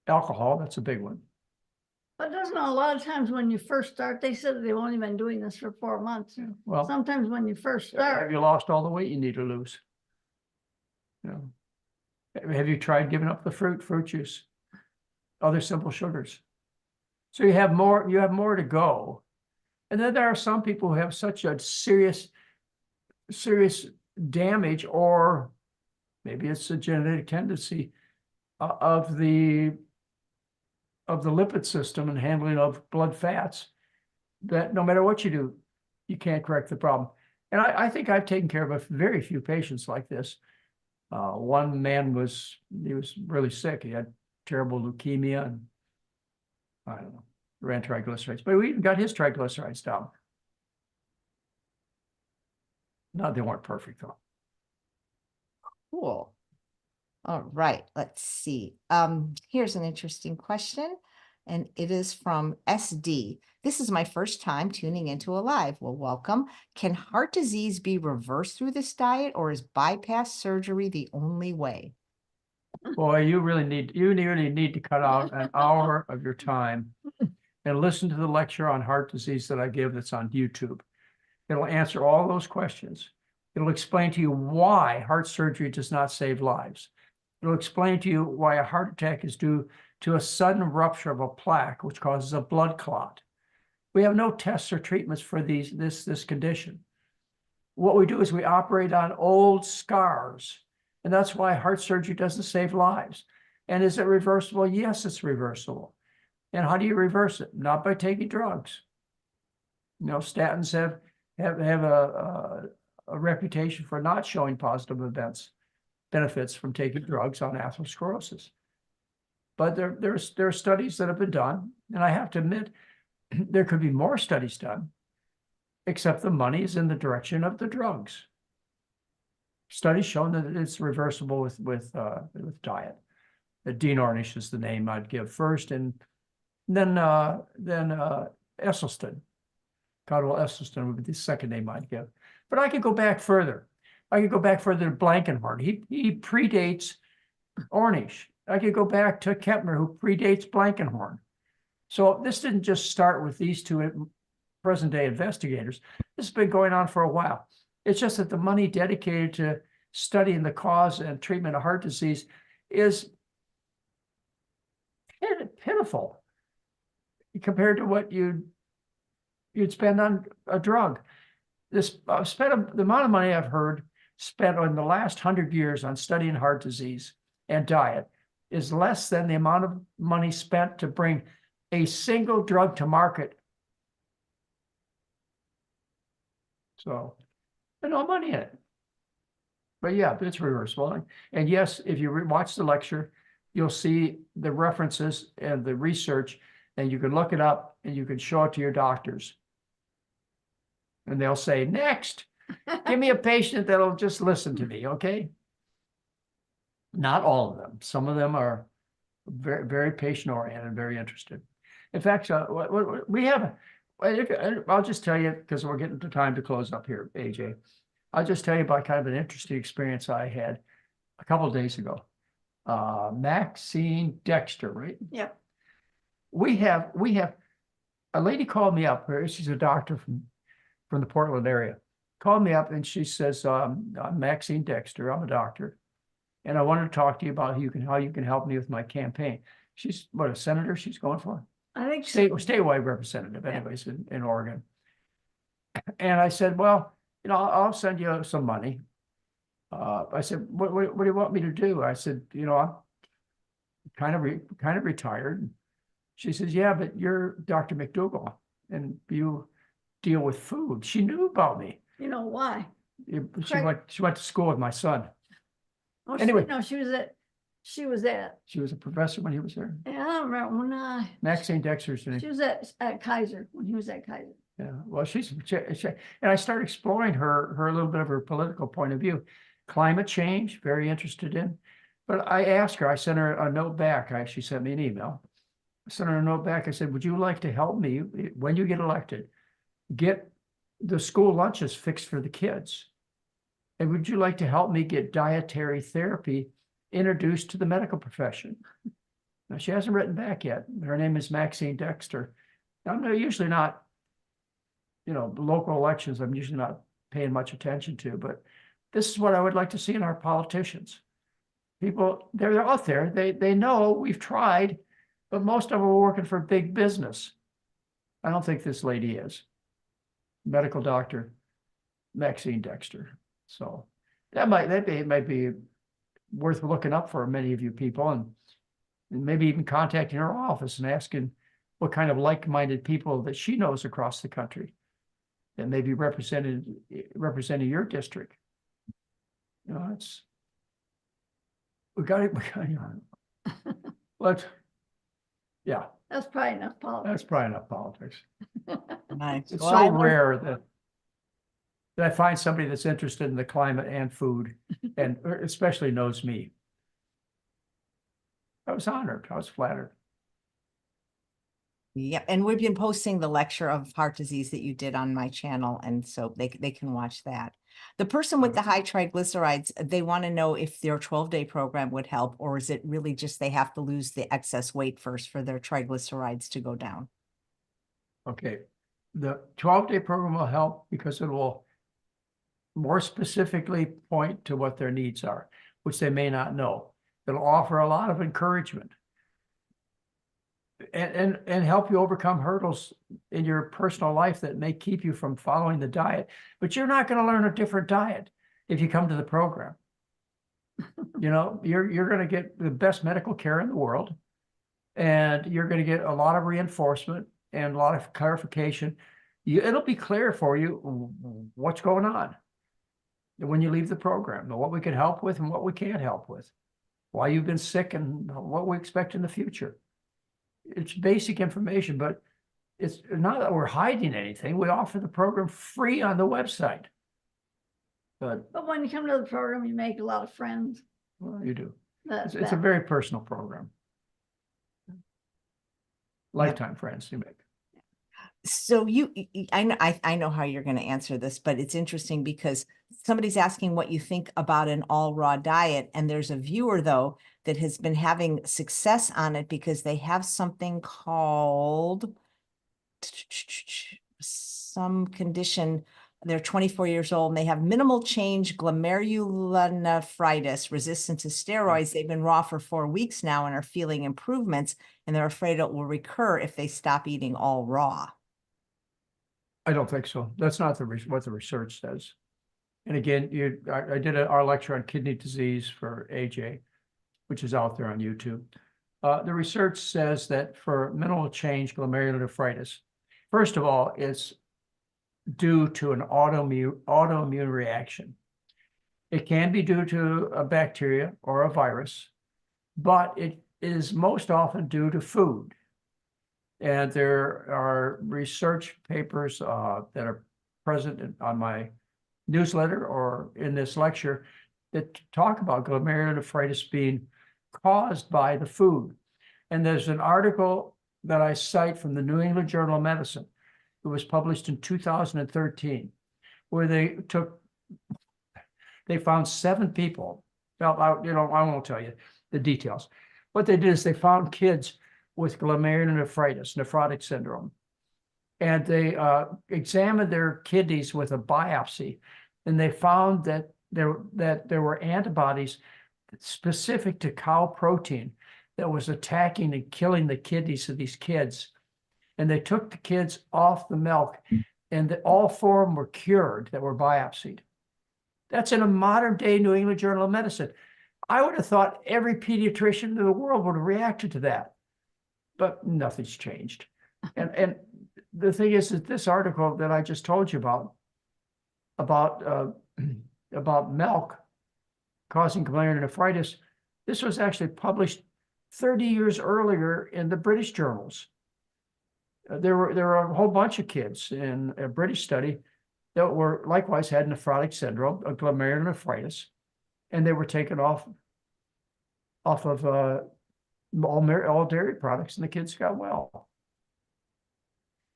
alcohol, that's a big one. But doesn't a lot of times when you first start, they said they've only been doing this for 4 months. Well, Sometimes when you first have start, you lost all the weight you need to lose? No. Have you tried giving up the fruit juice, other simple sugars? So you have more to go. And then there are some people who have such a serious damage, or maybe it's a genetic tendency of the lipid system and handling of blood fats, that no matter what you do, you can't correct the problem. And I think I've taken care of a very few patients like this. One man was really sick. He had terrible leukemia and I don't know, ran triglycerides, but we even got his triglycerides down. No, they weren't perfect though. Cool. All right, let's see. Here's an interesting question, and it is from SD. This is my first time tuning into a live. Well, welcome. Can heart disease be reversed through this diet, or is bypass surgery the only way? Boy, you really need to cut out an hour of your time and listen to the lecture on heart disease that I give that's on YouTube. It'll answer all those questions. It'll explain to you why heart surgery does not save lives. It'll explain to you why a heart attack is due to a sudden rupture of a plaque, which causes a blood clot. We have no tests or treatments for this condition. What we do is we operate on old scars, and that's why heart surgery doesn't save lives. And is it reversible? Yes, it's reversible. And how do you reverse it? Not by taking drugs. You know, statins have a reputation for not showing positive benefits from taking drugs on atherosclerosis. But there are studies that have been done, and I have to admit, there could be more studies done, except the money is in the direction of the drugs. Studies shown that it's reversible with diet. Dean Ornish is the name I'd give first, and then Esselstyn. Cottle Esselstyn would be the second name I'd give. But I could go back further. I could go back further to Blankenhorn. He predates Ornish. I could go back to Kempner, who predates Blankenhorn. So this didn't just start with these two present-day investigators. This has been going on for a while. It's just that the money dedicated to studying the cause and treatment of heart disease is pitiful compared to what you'd spend on a drug. The amount of money I've heard spent in the last 100 years on studying heart disease and diet is less than the amount of money spent to bring a single drug to market. So there's no money in it. But yeah, it's reversible. And yes, if you watch the lecture, you'll see the references and the research, and you can look it up and you can show it to your doctors. And they'll say, next, give me a patient that'll just listen to me, okay? Not all of them. Some of them are very, very patient-oriented, very interested. In fact, we have, I'll just tell you, because we're getting to time to close up here, AJ. I'll just tell you about kind of an interesting experience I had a couple of days ago. Maxine Dexter, right? Yep. We have a lady called me up. She's a doctor from the Portland area. called me up and she says, I'm Maxine Dexter, I'm a doctor. And I wanted to talk to you about how you can help me with my campaign. She's what, a senator she's going for? I think so. Statewide representative, Yeah. anyways, in Oregon. And I said, well, I'll send you some money. I said, what do you want me to do? I said, I'm kind of retired. She says, yeah, but you're Dr. McDougall and you deal with food. She knew about me. You know why? She went to school with my son. Oh, Anyway. she was She was a professor when he was there. yeah, I don't remember when Maxine Dexter's name. she was at Kaiser, when he was at Kaiser. Yeah, well, and I started exploring her a little bit of her political point of view. Climate change, very interested in. But I asked her, I sent her a note back. She sent me an email. I sent her a note back. I said, would you like to help me when you get elected, get the school lunches fixed for the kids? And would you like to help me get dietary therapy introduced to the medical profession? Now, she hasn't written back yet. Her name is Maxine Dexter. I'm usually not, local elections, I'm usually not paying much attention to, but this is what I would like to see in our politicians. People, they're out there, they know we've tried, but most of them are working for big business. I don't think this lady is. Medical doctor, Maxine Dexter. So that might be worth looking up for many of you people, and maybe even contacting her office and asking what kind of like-minded people that she knows across the country that may be representing your district. We got it. Yeah, That's probably enough politics. that's probably enough politics. Nice. It's Well, so I learned- rare that I find somebody that's interested in the climate and food, and especially knows me. I was honored. I was flattered. Yeah, and we've been posting the lecture of heart disease that you did on my channel, and so they can watch that. The person with the high triglycerides, they want to know if their 12-day program would help, or is it really just they have to lose the excess weight first for their triglycerides to go down? Okay, the 12-day program will help because it will more specifically point to what their needs are, which they may not know. It'll offer a lot of encouragement and help you overcome hurdles in your personal life that may keep you from following the diet. But you're not going to learn a different diet if you come to the program. You're going to get the best medical care in the world, and you're going to get a lot of reinforcement and a lot of clarification. It'll be clear for you what's going on when you leave the program, what we can help with and what we can't help with, why you've been sick and what we expect in the future. It's basic information, but it's not that we're hiding anything. We offer the program free on the website. But when you come to the program, you make a lot of friends. well, you do. That's It's a very personal program. Lifetime friends you make. So I know how you're going to answer this, but it's interesting because somebody's asking what you think about an all raw diet. And there's a viewer though, that has been having success on it because they have something called some condition. They're 24 years old and they have minimal change glomerulonephritis, resistant to steroids. They've been raw for 4 weeks now and are feeling improvements, and they're afraid it will recur if they stop eating all raw. I don't think so. That's not what the research says. And again, I did our lecture on kidney disease for AJ, which is out there on YouTube. The research says that for minimal change glomerulonephritis, first of all, it's due to an autoimmune reaction. It can be due to a bacteria or a virus, but it is most often due to food. And there are research papers that are present on my newsletter or in this lecture that talk about glomerulonephritis being caused by the food. And there's an article that I cite from the New England Journal of Medicine. It was published in 2013, where they found 7 people. Well, I won't tell you the details. What they did is they found kids with glomerulonephritis, nephrotic syndrome, And they examined their kidneys with a biopsy, and they found that there were antibodies specific to cow protein that was attacking and killing the kidneys of these kids. And they took the kids off the milk, and all 4 of them were cured that were biopsied. That's in a modern day New England Journal of Medicine. I would have thought every pediatrician in the world would have reacted to that, but nothing's changed. And the thing is that this article that I just told you about milk causing glomerulonephritis, this was actually published 30 years earlier in the British journals. There were a whole bunch of kids in a British study that were likewise had nephrotic syndrome, a glomerulonephritis, and they were taken off of all dairy products, and the kids got well.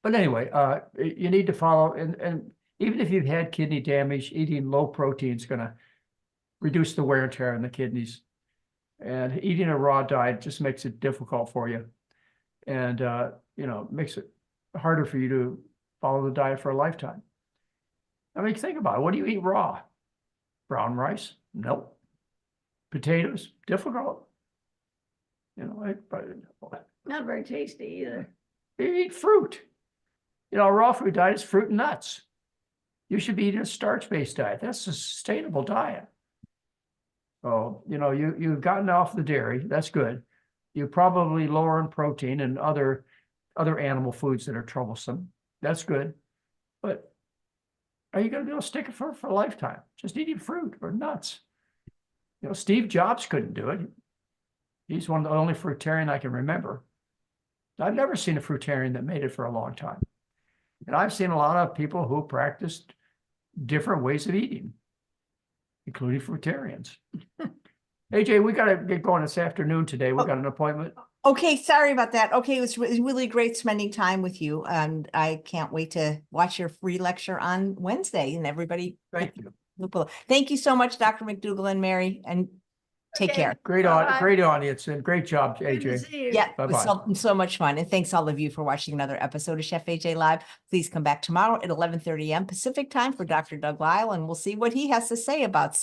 But anyway, you need to follow, and even if you've had kidney damage, eating low protein is going to reduce the wear and tear on the kidneys. And eating a raw diet just makes it difficult for you, and makes it harder for you to follow the diet for a lifetime. I mean, think about it. What do you eat raw? Brown rice? Nope. Potatoes? Difficult. Not very tasty either. You eat fruit. A raw food diet is fruit and nuts. You should be eating a starch-based diet. That's a sustainable diet. So, you've gotten off the dairy. That's good. You probably lower in protein and other animal foods that are troublesome. That's good. But are you going to be able to stick it for a lifetime? Just eating fruit or nuts. Steve Jobs couldn't do it. He's one of the only fruitarian I can remember. I've never seen a fruitarian that made it for a long time. And I've seen a lot of people who practiced different ways of eating, including fruitarians. AJ, we got to get going this afternoon today. We got an appointment. Okay, sorry about that. Okay, it was really great spending time with you, and I can't wait to watch your free lecture on Wednesday. And everybody, Thank you. Thank you so much, Dr. McDougall and Mary, and take Okay. care. Great audience, and great job, Good to AJ. see you. Yeah, it Bye-bye. was so much fun. And thanks all of you for watching another episode of Chef AJ Live. Please come back tomorrow at 11:30 a.m. Pacific time for Dr. Doug Lyle, and we'll see what he has to say about